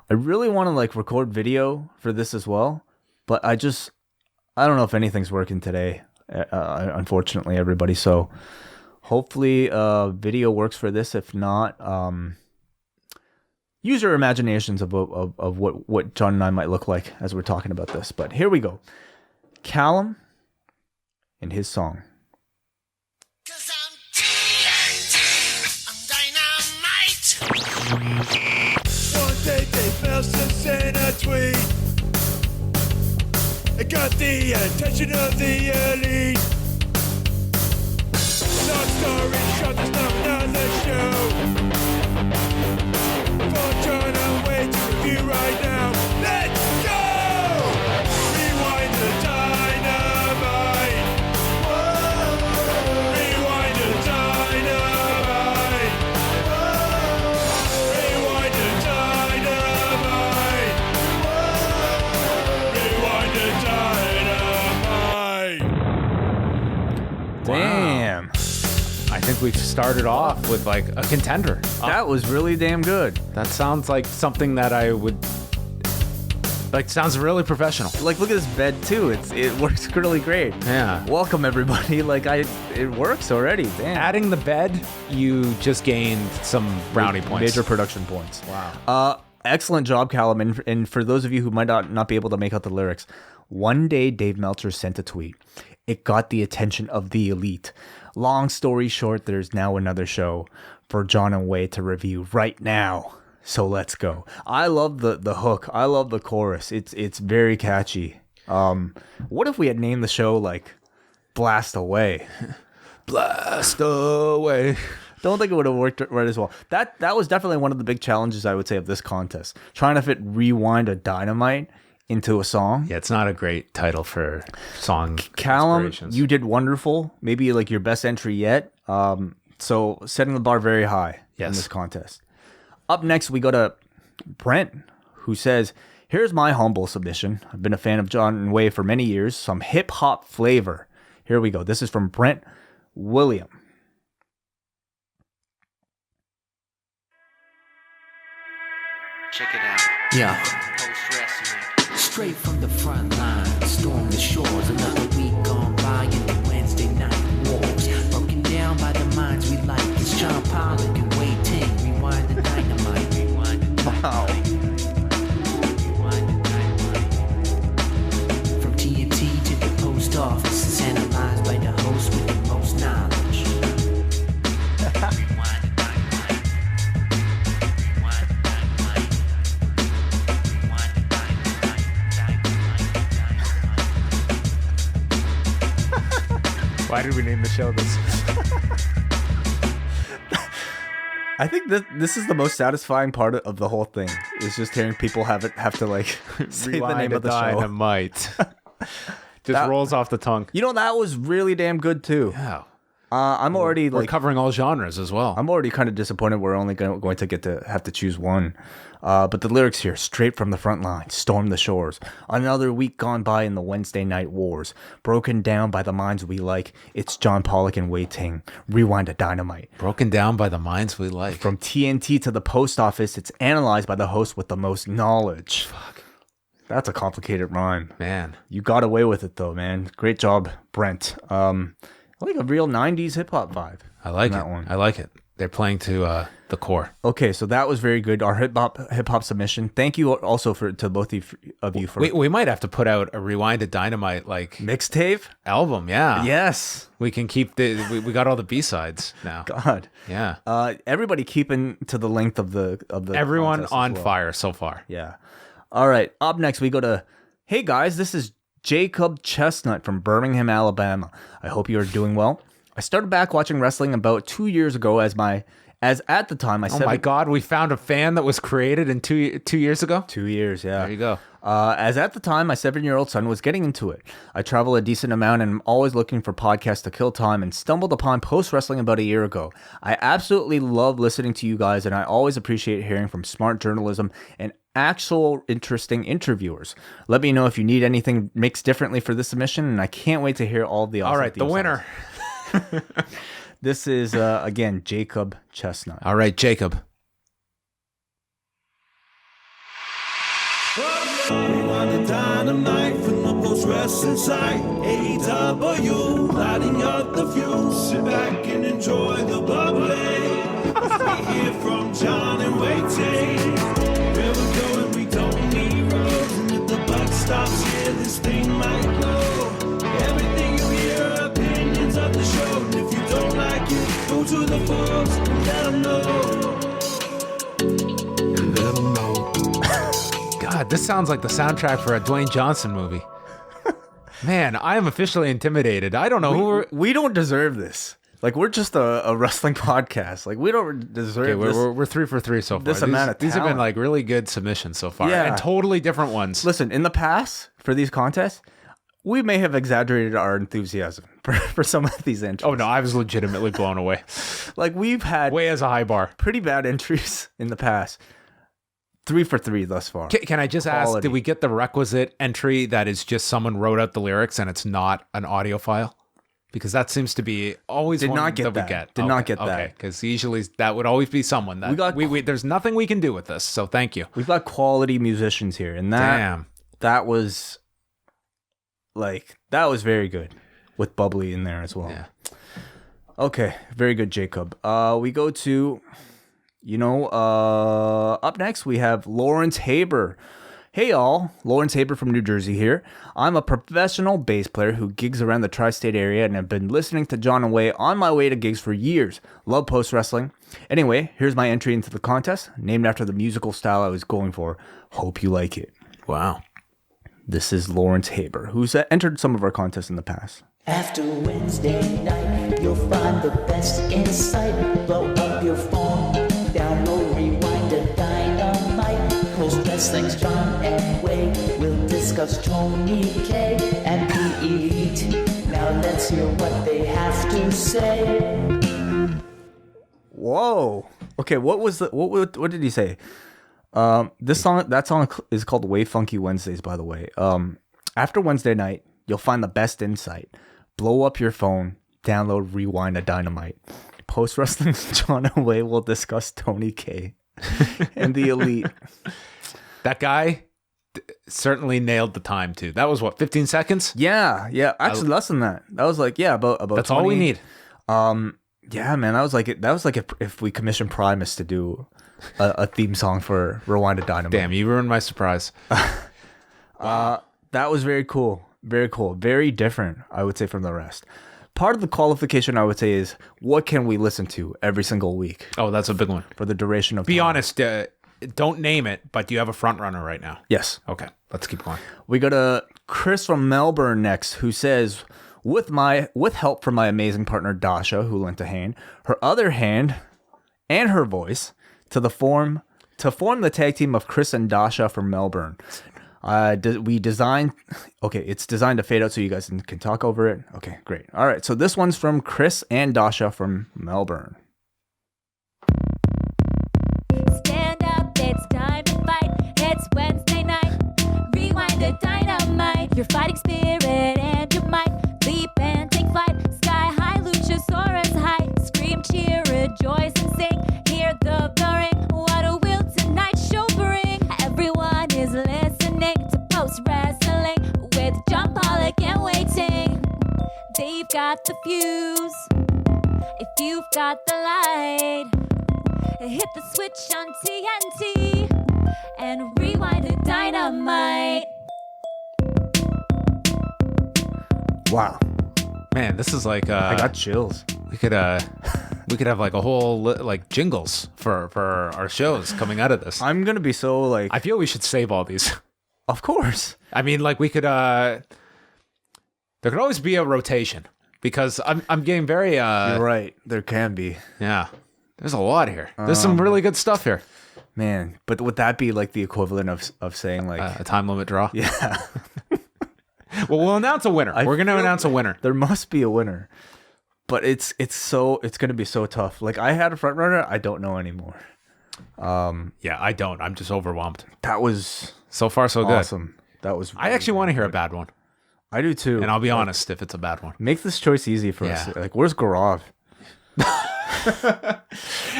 I really want to record video for this as well, but I don't know if anything's working today, unfortunately, everybody. So hopefully video works for this. If not, use your imaginations of what John and I might look like as we're talking about this. But here we go. Callum and his song. 'Cause I'm TNT, I'm dynamite. One day they fell in a tweet. It got the attention of the elite. Long story short, there's not another show. For Jon and Wai to review right now. Let's go! Rewind the dynamite. Whoa. Rewind the dynamite. Whoa. Rewind the dynamite. Whoa. Rewind the dynamite. Damn. I think we've started off with a contender. That was really damn good. That sounds like something that I would Like, sounds really professional. Like, look at this bed too. It works really great. Yeah. Welcome everybody. Like, it works already. Damn. Adding the bed, you just gained some brownie points. Major production points. Wow. Excellent job, Callum. And for those of you who might not be able to make out the lyrics, one day Dave Meltzer sent a tweet. It got the attention of the elite. Long story short, there's now another show for Jon and Wai to review right now. So let's go. I love the hook. I love the chorus. It's very catchy. What if we had named the show like Blast Away? Blast away. Don't think it would have worked right as well. That was definitely one of the big challenges, I would say, of this contest. Trying to fit Rewind-A-Dynamite into a song. Yeah, it's not a great title for song. Callum, inspirations. you did wonderful. Maybe like your best entry yet. So setting the bar very high in this contest. Up next, we go to Brent, who says, here's my humble submission. I've been a fan of Jon and Wai for many years. Some hip-hop flavor. Here we go. This is from Brent William. Check it out. Yeah. Straight from the front line, storm the shores. Another week gone by in the Wednesday night wars. Broken down by the minds we like. It's Jon Pollock and Wai Ting. Rewind the dynamite. Rewind the dynamite. Rewind the dynamite. From TNT to the post office, it's analyzed by the host with the most knowledge. Rewind the dynamite. Rewind the dynamite. Rewind the dynamite. Why did we name the show this? I think this is the most satisfying part of the whole thing. Is just hearing people have to like say the name of the show. Dynamite. Just That- rolls off the tongue. You know, that was really damn good too. Yeah. I'm already We're like covering all genres as well. I'm already kind of disappointed we're only going to have to choose one. But the lyrics here, straight from the front line, storm the shores. Another week gone by in the Wednesday night wars. Broken down by the minds we like. It's Jon Pollock and Wai Ting. Rewind-A-Dynamite. Broken down by the minds we like. From TNT to the post office, it's analyzed by the host with the most knowledge. Fuck. That's a complicated rhyme. Man. You got away with it though, man. Great job, Brent. Like a real 90s hip-hop vibe. I like that it. one. I like it. They're playing to the core. Okay, so that was very good. Our hip-hop submission. Thank you also to both of you for We might have to put out a Rewind-A-Dynamite like mixtape. album. Yeah. Yes. We can keep we got all the B-sides now. God. Yeah. Everybody keeping to the length of the Everyone contest as on well. fire so far. Yeah. All right. Up next, we go to, hey guys, this is Jacob Chestnut from Birmingham, Alabama. I hope you are doing well. I started back watching wrestling about 2 years ago as at the time I Oh my God, we found a fan that was created in two years ago? 2 years, yeah. There you go. As at the time, my 7-year-old son was getting into it. I travel a decent amount and I'm always looking for podcasts to kill time and stumbled upon Post Wrestling about a year ago. I absolutely love listening to you guys and I always appreciate hearing from smart journalism and actual interesting interviewers. Let me know if you need anything mixed differently for this submission and I can't wait to hear all the awesome All right, the theme songs. winner. This is, again, Jacob Chestnut. All right, Jacob. Rewind-A-Dynamite from the Post Wrestling site. AEW, lighting up the fuse. Sit back and enjoy the bubbly. We hear from Jon and Wai Ting. Where we're going, we don't need roads. And if the buck stops here, this thing might blow. Everything you hear are opinions of the show. And if you don't like it, go to the forums and let them know. Let them know. God, this sounds like the soundtrack for a Dwayne Johnson movie. Man, I am officially intimidated. I don't know who we're... We don't deserve this. Like, we're just a wrestling podcast. Like, we don't deserve Okay, this. we're 3 for 3 so far. this amount of These have been talent. like really good submissions so far. Yeah. And totally different ones. Listen, in the past, for these contests, we may have exaggerated our enthusiasm for some of these entries. Oh no, I was legitimately blown away. Like, we've had Way as a high bar. pretty bad entries in the past. 3 for 3 thus far. Can I just ask, Quality. did we get the requisite entry that is just someone wrote out the lyrics and it's not an audio file? Because that seems to be always Did one not get that we that. get. Did not get that. Because usually that would always be someone that We got- we there's nothing we can do with this. So thank you. We've got quality musicians here, and that Damn. that was very good with Bubbly in there as well. Yeah. Okay, very good, Jacob. We go to, up next we have Lawrence Haber. Hey all, Lawrence Haber from New Jersey here. I'm a professional bass player who gigs around the tri-state area and have been listening to Jon and Wai on my way to gigs for years. Love post-wrestling. Anyway, here's my entry into the contest, named after the musical style I was going for. Hope you like it. Wow. This is Lawrence Haber, who's entered some of our contests in the past. After Wednesday night, you'll find the best insight. Blow up your phone, download Rewind-A-Dynamite. Post Wrestling's Jon and Wai will discuss Tony K and the Elite. Now let's hear what they have to say. Whoa. Okay, what did he say? That song is called Way Funky Wednesdays, by the way. After Wednesday night, you'll find the best insight. Blow up your phone, download Rewind-A-Dynamite. Post Wrestling's Jon and Wai will discuss Tony K and the Elite. That guy certainly nailed the time too. That was what, 15 seconds? Yeah. Actually, less than that. That was like, about That's 20. all we need. Yeah, man. That was like if we commissioned Primus to do a theme song for Rewind-A-Dynamite. Damn, you ruined my surprise. That was very cool. Very cool. Very different, I would say, from the rest. Part of the qualification, I would say, is what can we listen to every single week Oh, that's a big one. for the duration of Be time? honest, don't name it, but do you have a front runner right now? Yes. Okay, let's keep going. We got a Chris from Melbourne next, who says, with help from my amazing partner Dasha, who lent a hand, her other hand, and her voice to form the tag team of Chris and Dasha from Melbourne. It's designed to fade out so you guys can talk over it. Okay, great. All right, so this one's from Chris and Dasha from Melbourne. Stand up, it's time to fight. It's Wednesday night. Rewind-A-Dynamite. Your fighting spirit and your might. Leap and take flight. Sky high, Luchasaurus high. Scream, cheer, rejoice, and sing. Hear the ring. What a will tonight's show bring. Everyone is listening to Post Wrestling with Jon, Pollock and Wai Ting. They've got the fuse. If you've got the light, hit the switch on TNT and Rewind-A-Dynamite. Wow, Man, this is like I got chills. we could have like a whole like jingles for our shows coming out of this. I'm gonna be so like, I feel we should save all these. of course. I mean, like we could there could always be a rotation because I'm getting very You're right. There can be, yeah. There's a lot here. There's some really good stuff here. man. But would that be like the equivalent of saying like, A time limit draw. yeah, Well, we'll announce a winner. We're going to feel announce a winner. there must be a winner. But it's gonna be so tough. Like I had a front runner, I don't know anymore. Yeah, I don't. I'm just overwhelmed. That was So far, so good. awesome. That was. I actually want to hear a bad one. I do too. And I'll be honest if it's a bad one. Make this choice easy for us. Yeah. Like, where's Gaurav?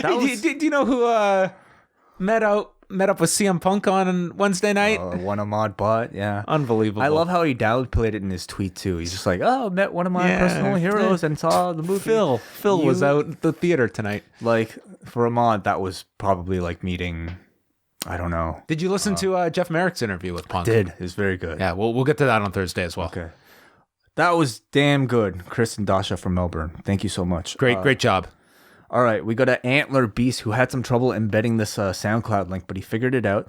Hey, do you know who met up with CM Punk on Wednesday night? One of my butt. Yeah. Unbelievable. I love how he downplayed it in his tweet too. He's just like, "Oh, met one of my Yeah. personal heroes and saw the movie." Phil was You- out at the theater tonight. Like for Ahmad, that was probably like meeting. I don't know. Did you listen to Jeff Merrick's interview with Punk? It was very good. Yeah, we'll get to that on Thursday as well. Okay. That was damn good, Chris and Dasha from Melbourne. Thank you so much. Great job. All right, we got an Antler Beast who had some trouble embedding this SoundCloud link, but he figured it out.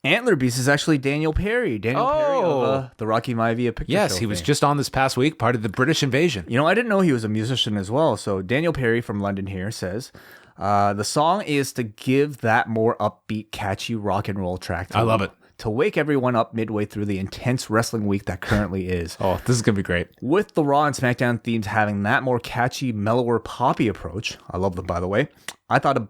Antler Beast is actually Daniel Perry. Daniel Perry of the Rocky Maivia picture Yes, show he was fame. just on this past week, part of the British invasion. You know, I didn't know he was a musician as well. So Daniel Perry from London here says, the song is to give that more upbeat, catchy rock and roll track. I love it. To wake everyone up midway through the intense wrestling week that currently is. Oh, this is going to be great. With the Raw and SmackDown themes having that more catchy, mellower, poppy approach, I love them, by the way, I thought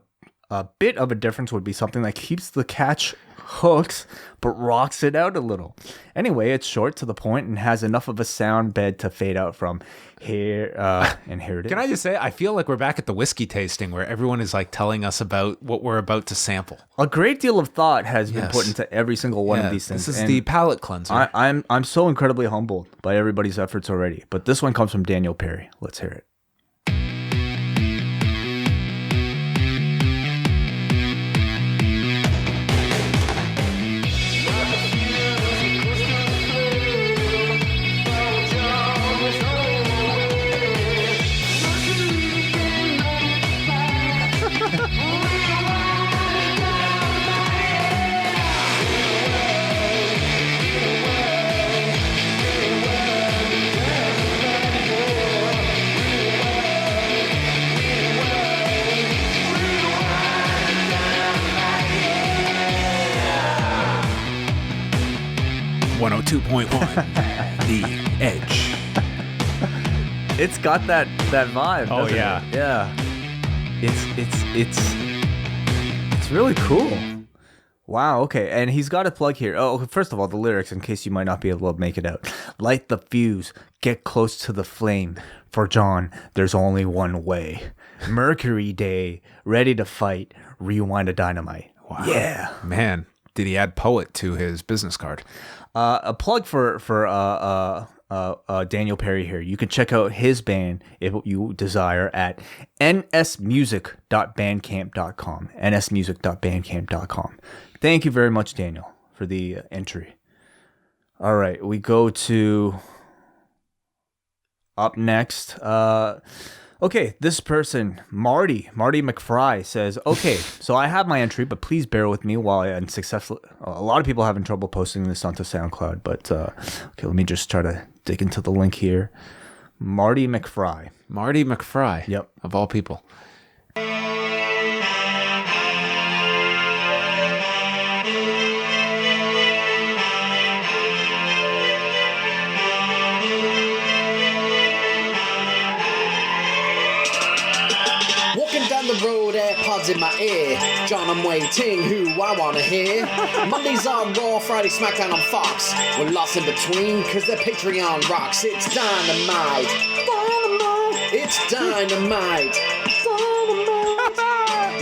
a bit of a difference would be something that keeps the catch hooks but rocks it out a little. Anyway, it's short to the point and has enough of a sound bed to fade out from. Here and here it is. Can I just say, I feel like we're back at the whiskey tasting where everyone is like telling us about what we're about to sample. A great deal of thought has been put into every single one of these things. This is the palate cleanser. I'm so incredibly humbled by everybody's efforts already. But this one comes from Daniel Perry. Let's hear it. 102.1 The Edge. It's got that vibe. Oh yeah, it? Yeah. It's really cool. Wow. Okay, and he's got a plug here. Oh, first of all, the lyrics, in case you might not be able to make it out. Light the fuse, get close to the flame. For John, there's only one way. Mercury Day, ready to fight. Rewind-A-Dynamite. Wow. Yeah, man. Did he add poet to his business card? A plug for Daniel Perry here. You can check out his band if you desire at nsmusic.bandcamp.com. nsmusic.bandcamp.com. Thank you very much, Daniel, for the entry. All right, we go to up next. Okay, this person, Marty McFry says, okay, so I have my entry, but please bear with me while I unsuccessfully, a lot of people are having trouble posting this onto SoundCloud, but okay, let me just try to dig into the link here. Marty McFry. Yep. Of all people. Down the road, AirPods in my ear. Jon and Wai Ting, who I wanna hear. Mondays on Raw, Friday SmackDown on Fox. We're lost in between, cause their Patreon rocks. It's dynamite. It's dynamite.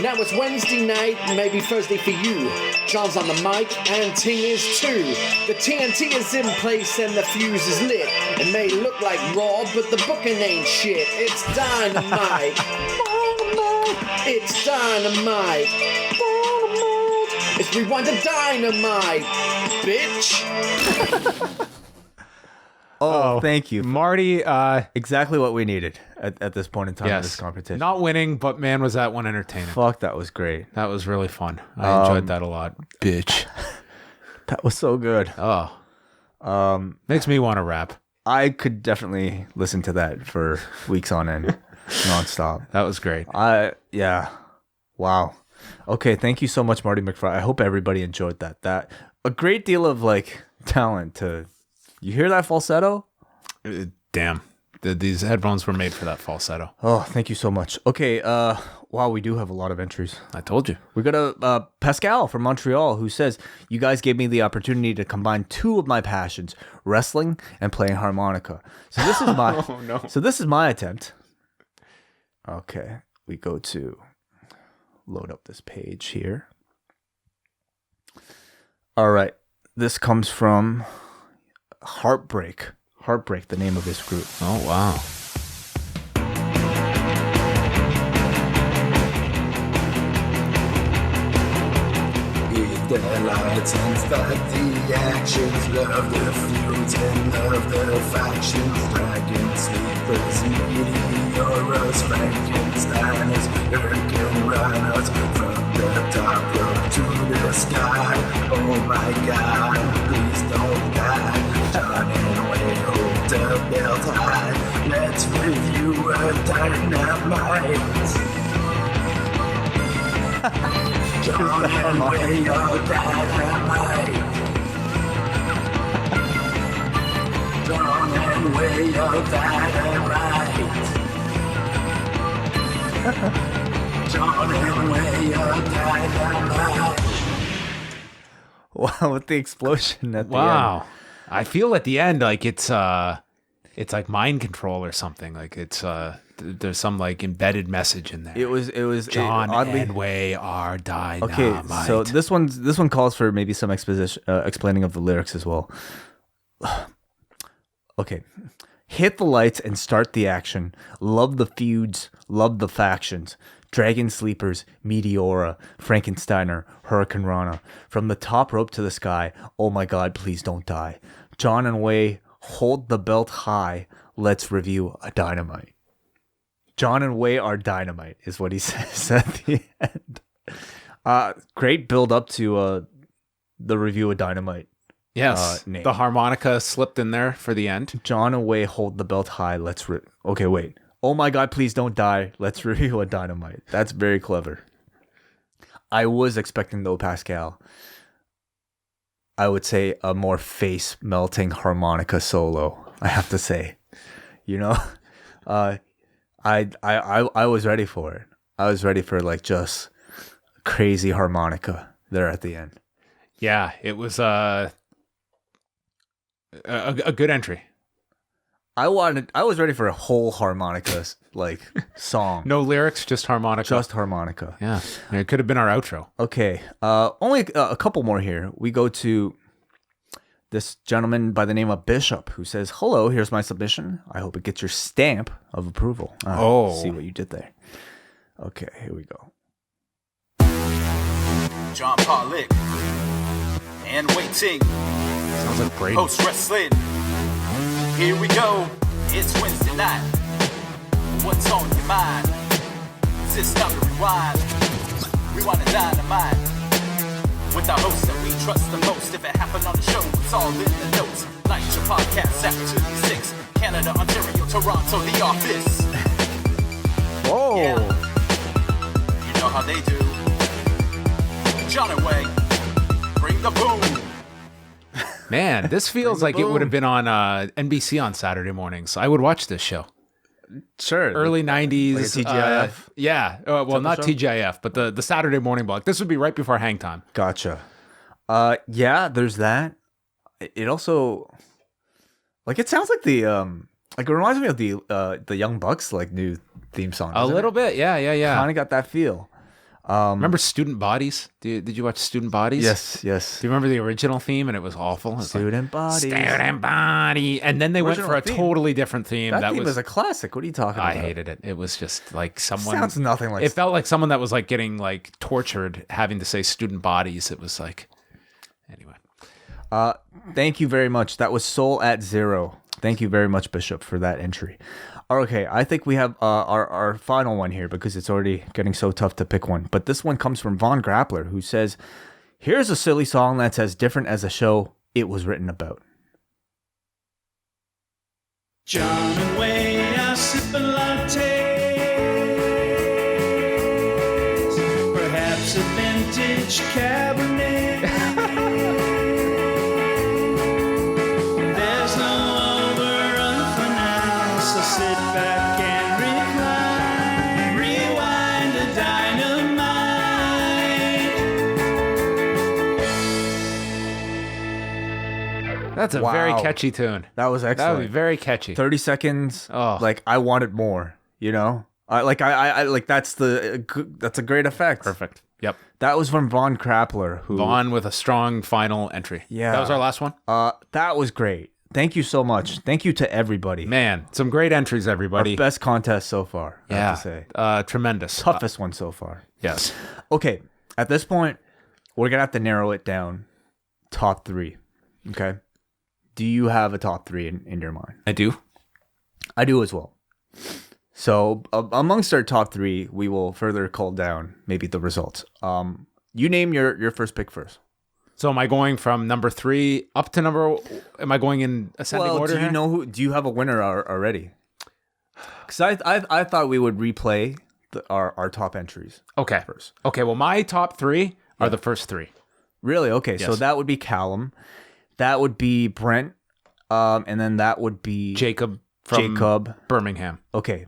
Now it's Wednesday night, maybe Thursday for you. Jon's on the mic, and Ting is too. The TNT is in place and the fuse is lit. It may look like Raw, but the booking ain't shit. It's dynamite. It's dynamite. It's Rewind-A-Dynamite, bitch. Oh, thank you. Marty. Exactly what we needed at this point in time in this competition. Not winning, but man, was that one entertaining. Fuck, that was great. That was really fun. I enjoyed that a lot. Bitch. That was so good. Oh. Makes me want to rap. I could definitely listen to that for weeks on end. Nonstop. That was great. Yeah. Wow. Okay, thank you so much, Marty McFry. I hope everybody enjoyed that. That a great deal of like talent to. You hear that falsetto? Damn. These headphones were made for that falsetto. Oh, thank you so much. Okay, wow, we do have a lot of entries. I told you. We got a Pascal from Montreal who says, you guys gave me the opportunity to combine two of my passions, wrestling and playing harmonica. So this is my So this is my attempt. Okay, we go to load up this page here. All right, this comes from Heartbreak, the name of this group. Oh, wow. The lights and fight the actions, love the feuds and love the factions, dragon sleepers, meteoros, Frankensteiners, hurricane runners, from the top rope to the sky. Oh my God, please don't die. Jon and Wai hold the belt high. Let's review a dynamite. Jon and Wai are dynamite. Jon and Wai are dynamite. John and Wai are dynamite. Wow, with the explosion at the end. Wow. I feel at the end like it's like mind control or something. Like it's there's some like embedded message in there. It was John oddly and Wai are dynamite. okay. So this one calls for maybe some exposition, explaining of the lyrics as well. Okay, hit the lights and start the action. Love the feuds, love the factions. Dragon Sleepers, Meteora, Frankensteiner, Hurricane Rana. From the top rope to the sky. Oh my God, please don't die. John and Wai, hold the belt high. Let's review a dynamite. John and Wai are dynamite, is what he says at the end. Great build up to the review of Dynamite. Yes, name. the harmonica slipped in there for the end. John and Wai hold the belt high. Okay, wait. Oh my God, please don't die. Let's review a Dynamite. That's very clever. I was expecting, though, Pascal, I would say a more face melting harmonica solo. I have to say, you know, I was ready for it. I was ready for like just crazy harmonica there at the end. Yeah, it was a good entry. I was ready for a whole harmonica like song. No lyrics, just harmonica. Just harmonica. Yeah, it could have been our outro. Okay, only a couple more here. We go to this gentleman by the name of Bishop, who says, "Hello, here's my submission. I hope it gets your stamp of approval." See what you did there. Okay, here we go. John Pollock and Wai Ting. Sounds like Brady. Post wrestling. Here we go. It's Wednesday night. What's on your mind? Is this time to rewind? Rewind to Dynamite. With our hosts that we trust the most. If it happened on the show, it's all in the notes. Like your podcast after 6. Canada, Ontario, Toronto, The Office. Whoa. Yeah. You know how they do. John and Wai, bring the boom. Man, this feels like it would have been on NBC on Saturday mornings. I would watch this show. Sure. Early 90s. Like a TGIF? Yeah. Well, not show? TGIF, but the Saturday morning block. This would be right before Hang Time. Gotcha. Yeah, there's that. It also, like, it sounds like the, like, it reminds me of the Young Bucks, like, new theme song. A little bit. Yeah. Kind of got that feel. Remember Student Bodies? Did you watch Student Bodies? Yes. Do you remember the original theme? And it was awful. It was Student Bodies. Student Body. And then they went for a totally different theme. That theme was a classic. What are you talking about? I hated it. It was just like someone. Sounds nothing like. It felt like someone that was like getting like tortured having to say Student Bodies. It was like. Anyway. Thank you very much. That was Soul at Zero. Thank you very much, Bishop, for that entry. Okay, I think we have our final one here because it's already getting so tough to pick one. But this one comes from Von Grappler, who says, "Here's a silly song that's as different as a show it was written about." John and Wai are sipping lattes, perhaps a vintage Cabernet. There's no overrun for now, so sit back and recline. Rewind to Dynamite. That's a very catchy tune. That was excellent. That would be very catchy. 30 seconds. Oh. Like, I wanted more, you know? I like that's a great effect. Perfect. Yep. That was from Von Grappler, who Vaughn with a strong final entry. Yeah. That was our last one? That was great. Thank you so much. Thank you to everybody. Man, some great entries, everybody. Our best contest so far, I have to say. Tremendous. Toughest one so far. Yes. Okay, at this point, we're going to have to narrow it down. Top 3. Okay? Do you have a top 3 in your mind? I do. I do as well. So, amongst our top 3, we will further cull down maybe the results. You name your first pick first. So am I going from number 3 up to number? Am I going in ascending order? Do you know who? Do you have a winner already? Because I thought we would replay our top entries. Okay. First. Okay. Well, my top 3 are the first 3. Really? Okay. Yes. So that would be Callum, that would be Brent, and then that would be Jacob from Birmingham. Okay.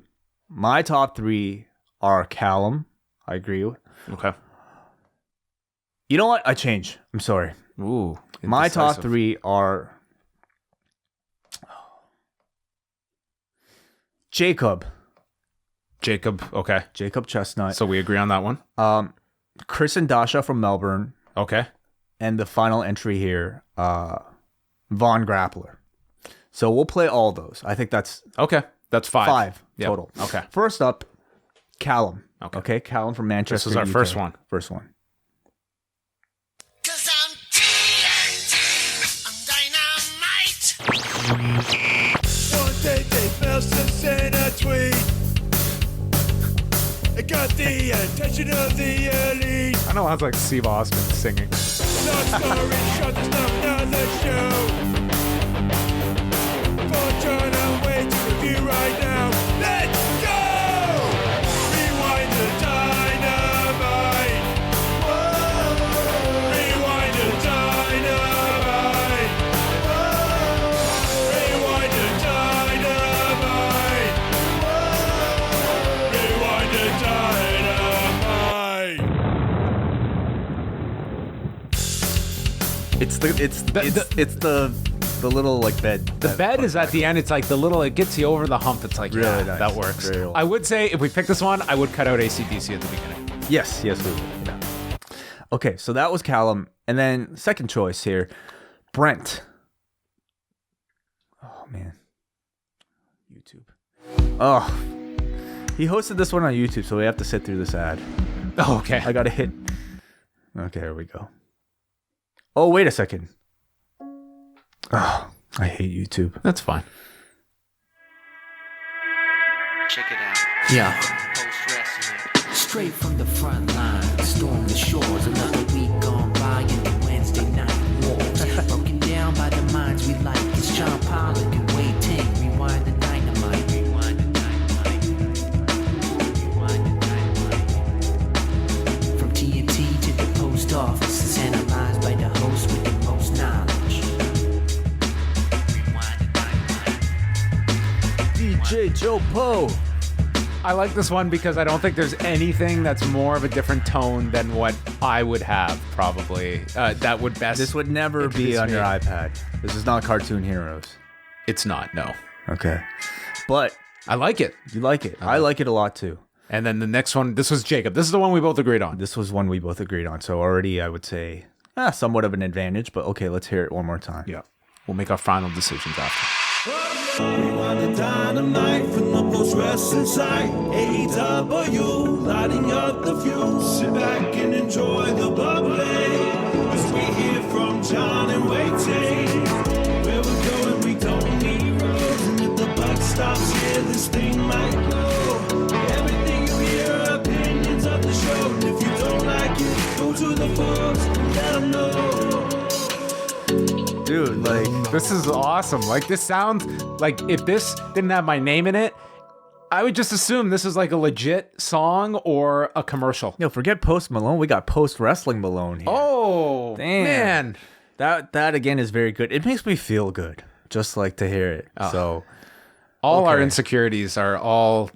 My top 3 are Callum, I agree. Okay. You know what? I change. I'm sorry. Ooh. My top indecisive. 3 are Jacob. Okay. Jacob Chestnut. So we agree on that one. Chris and Dasha from Melbourne. Okay. And the final entry here, Von Grappler. So we'll play all those. I think that's Okay. That's 5. 5 Yep. total. Okay. First up, Callum. Okay. Callum from Manchester. This is our UK. first one. First one. Cause I'm TNT, I'm dynamite. One day they felt some sent a tweet. It got the attention of the elite. I know it sounds like Steve Austin singing. Not story shot, there's not another show. For Jon and Wai to review right now. Let's go! Rewind the dynamite. Whoa. Rewind the dynamite. Whoa. Rewind the dynamite. Whoa. Rewind the dynamite. It's the little like bed. The bed is at the end. It's like it gets you over the hump. It's like, Really yeah, nice. that works. Very well. I would say if we pick this one, I would cut out AC/DC at the beginning. Yes, we would. Yeah. Okay, so that was Callum, and then second choice here, Brent. Oh man, YouTube. Oh, he hosted this one on YouTube, so we have to sit through this ad. Oh, okay. I gotta hit. Okay, here we go. Oh, wait a second. Oh, I hate YouTube. That's fine. Check it out. Yeah. Post wrestling. Straight from the front line, storm the shores. Another week gone by in the Wednesday night wars. Broken down by the minds we like. It's John Pollock and Wai Ting. Rewind the dynamite. Rewind the dynamite. Rewind the dynamite. From TNT to the post office, it's analyzed by the host with the most knowledge. Rewind the dynamite. DJ Joe Poe. I like this one because I don't think there's anything that's more of a different tone than what I would have probably. That would best. This would never be introduce on me. your iPad. This is not Cartoon Heroes. It's not. No. Okay, but I like it. you like it. I like it a lot too. And then the next one. This was Jacob. This is the one we both agreed on. This was one we both agreed on, so already I would say somewhat of an advantage. But okay, let's hear it one more time. Yeah. We'll make our final decisions after. Rewind the dynamite from the post wrestling site. AEW, lighting up the fuse. Sit back and enjoy the bubbly. As we hear from Jon and Wai Ting. Where we're going, we don't need roads. And if the buck stops here, this thing might blow. Everything you hear are opinions of the show. And if you don't like it, go to the forums and let them know. Dude, like This is awesome. Like, this sounds like if this didn't have my name in it, I would just assume this is like a legit song or a commercial. forget Post Malone. We got Post Wrestling Malone here. Oh, Damn. man. That again is very good. It makes me feel good just like to hear it. So All our Okay. insecurities are all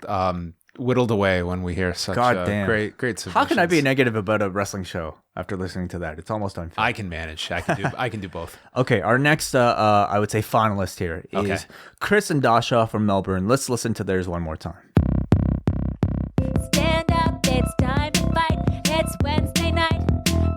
whittled away when we hear such goddamn great submissions. how can I be negative about a wrestling show after listening to that? It's almost unfair. I can manage. I can do both. Okay, our next I would say finalist here is Okay. Chris and Dasha from Melbourne. Let's listen to theirs one more time. Stand up, it's time to fight. It's Wednesday night.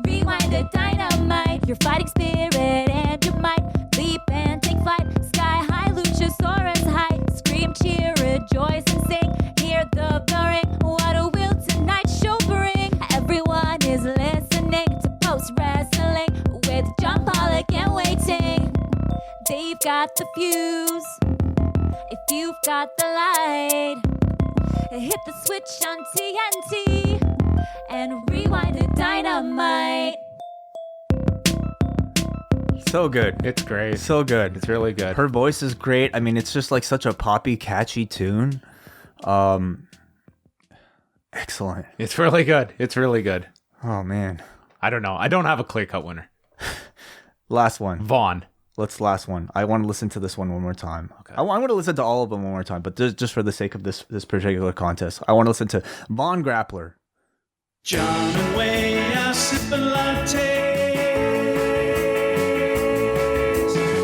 Rewind the dynamite. Your fighting spirit and your might. Leap and take flight. Sky high, Luchasaurus high. Scream, cheer, rejoice, and sing. Hear the ring. What a will tonight show bring. Everyone is listening to Post Wrestling with Jon Pollock and Wai Ting. They've got the fuse. If you've got the light, hit the switch on TNT and rewind the dynamite. So good. It's great. So good. It's really good. Her voice is great. I mean, it's just like such a poppy, catchy tune. Excellent. It's really good. It's really good. Oh man. I don't know. I don't have a clear-cut winner. Last one. Vaughn. Let's last one. I want to listen to this one more time. Okay. I want to listen to all of them one more time, but just for the sake of this particular contest, I want to listen to Von Grappler. John and Wai are sipping lattes,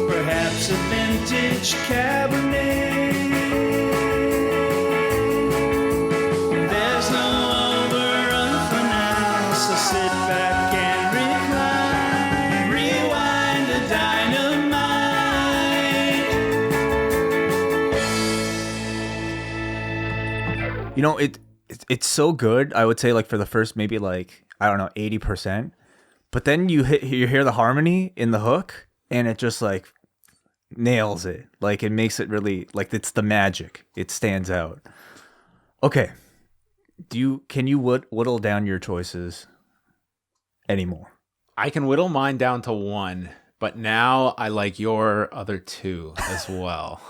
perhaps a vintage Cabernet. There's no overrun for now, so sit back and recline. Rewind to dynamite. You know, it's so good. I would say like for the first maybe like, I don't know, 80%. But then you hear the harmony in the hook and it just like nails it. Like it makes it really like it's the magic. It stands out. Okay. Can you whittle down your choices anymore? I can whittle mine down to one, but now I like your other two as well.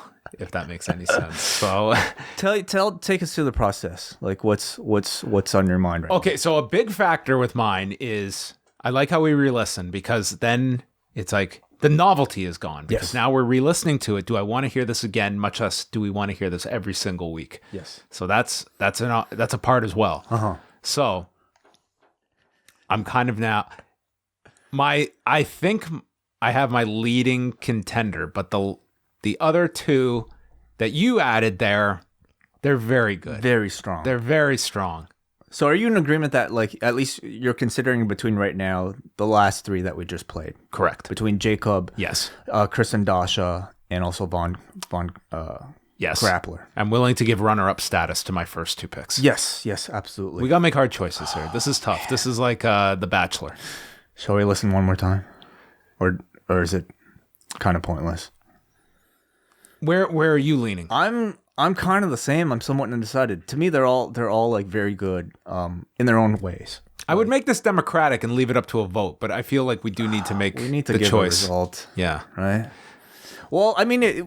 If that makes any sense. So take us through the process. Like what's on your mind right now? Okay, so a big factor with mine is I like how we re-listen because then it's like the novelty is gone because now we're re-listening to it. Do I want to hear this again? Much less do we want to hear this every single week? Yes. So that's a part as well. So I'm kind of now I think I have my leading contender, but the other two that you added there, they're very good. Very strong. They're very strong. So are you in agreement that like at least you're considering between right now the last three that we just played? Correct. Between Jacob, yes, Chris and Dasha, and also Von yes, Grappler. I'm willing to give runner-up status to my first two picks. Yes, absolutely. We gotta make hard choices here. This is tough. This is like The Bachelor. Shall we listen one more time, or is it kind of pointless? Where are you leaning? I'm kind of the same. I'm somewhat undecided. To me, they're all like very good in their own ways. I would make this democratic and leave it up to a vote, but I feel like we do need to make the give choice. A result. Yeah. Right. Well, I mean,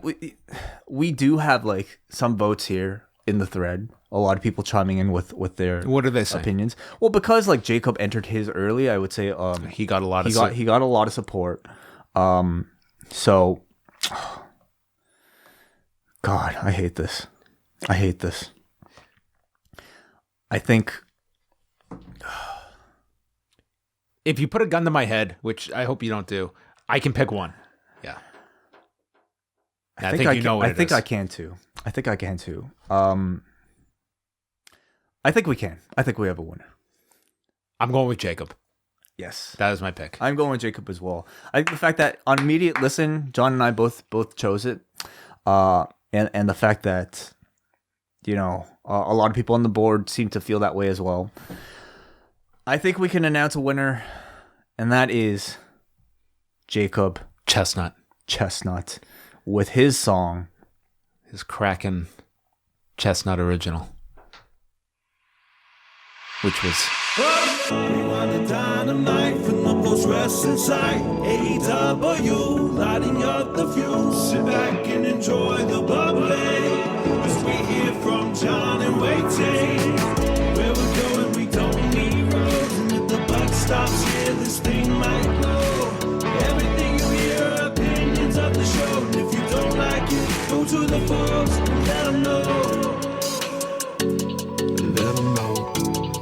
we do have like some votes here in the thread. A lot of people chiming in with their what do they say? Opinions. Well, because like Jacob entered his early, I would say he got a lot of he got a lot of support. So. God, I hate this. I think if you put a gun to my head, which I hope you don't do, I can pick one. Yeah. I think you know what it is. I think I can too. I think we can. I think we have a winner. I'm going with Jacob. Yes. That is my pick. I'm going with Jacob as well. I think the fact that on immediate listen, John and I both chose it. And the fact that, you know, a lot of people on the board seem to feel that way as well. I think we can announce a winner, and that is Jacob Chestnut with his song, his Kraken Chestnut original, which was Rewind-A-Dynamite from the post-wrestling site. AEW, lighting up the fuse. Sit back and enjoy the bubbly as we hear from Jon and Wai Ting. Where we're going, we don't need roads, and if the buck stops here, this thing might blow. Everything you hear are opinions of the show, and if you don't like it, go to the forums and let them know.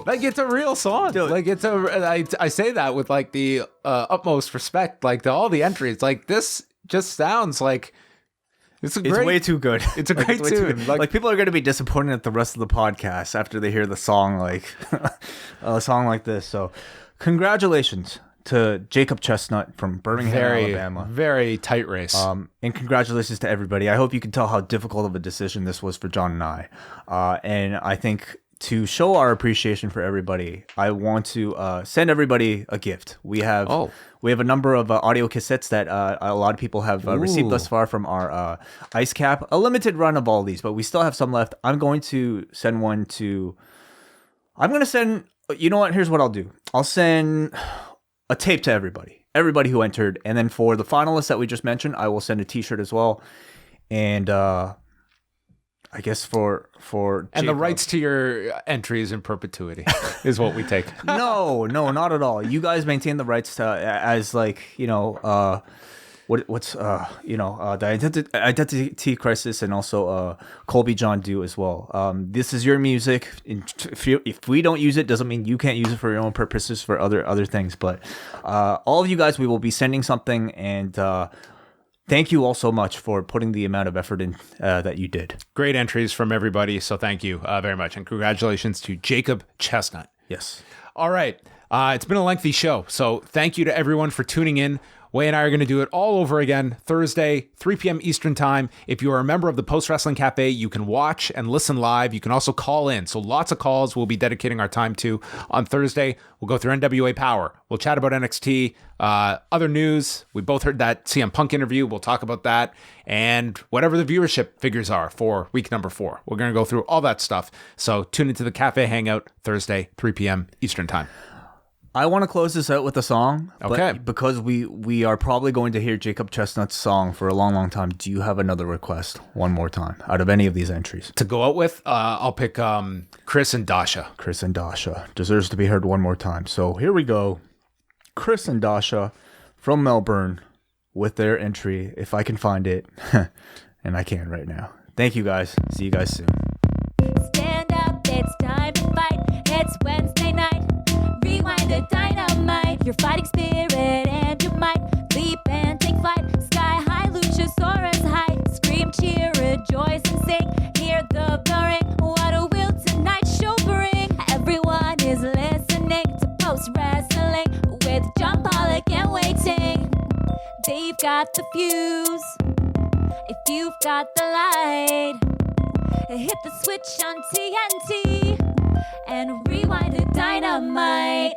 like it's a real song. Dude. Like it's I say that with like the utmost respect, like to all the entries. Like this just sounds like it's way too good. It's a great tune. Like people are going to be disappointed at the rest of the podcast after they hear the song, like a song like this. So congratulations to Jacob Chestnut from Birmingham, Alabama. Very tight race. And congratulations to everybody. I hope you can tell how difficult of a decision this was for John and I. And I think to show our appreciation for everybody, I want to send everybody a gift. We have a number of audio cassettes that a lot of people have received thus far from our Ice Cap. A limited run of all these, but we still have some left. I'm going to send one to... You know what? Here's what I'll do. I'll send a tape to everybody who entered. And then for the finalists that we just mentioned, I will send a t-shirt as well. And I guess for and Jacob, the rights to your entries in perpetuity is what we take. No, not at all. You guys maintain the rights to as like, you know, what's the identity crisis and also Colby John do as well. This is your music. If we don't use it, doesn't mean you can't use it for your own purposes for other things. But all of you guys, we will be sending something, and thank you all so much for putting the amount of effort in that you did. Great entries from everybody, so thank you very much, and congratulations to Jacob Chestnut. Yes. All right. It's been a lengthy show, so thank you to everyone for tuning in. Wai and I are going to do it all over again Thursday, 3 p.m. Eastern Time. If you are a member of the Post Wrestling Cafe, you can watch and listen live. You can also call in. So lots of calls we'll be dedicating our time to on Thursday. We'll go through NWA Power. We'll chat about NXT, other news. We both heard that CM Punk interview. We'll talk about that. And whatever the viewership figures are for week number 4. We're going to go through all that stuff. So tune into the Cafe Hangout Thursday, 3 p.m. Eastern Time. I want to close this out with a song. Okay. But because we are probably going to hear Jacob Chestnut's song for a long, long time, do you have another request one more time out of any of these entries? To go out with, I'll pick Chris and Dasha. Chris and Dasha deserves to be heard one more time. So here we go. Chris and Dasha from Melbourne with their entry, if I can find it. And I can right now. Thank you guys. See you guys soon. Stand up, it's time to fight. It's Wednesday night. Rewind-A-Dynamite. Your fighting spirit and your might. Leap and take flight. Sky high, Luchasaurus high. Scream, cheer, rejoice and sing. Hear the ring. What a will tonight show bring. Everyone is listening to Post Wrestling with Jon, Pollock and Wai Ting. They've got the fuse. If you've got the light, hit the switch on TNT and Rewind-A-Dynamite.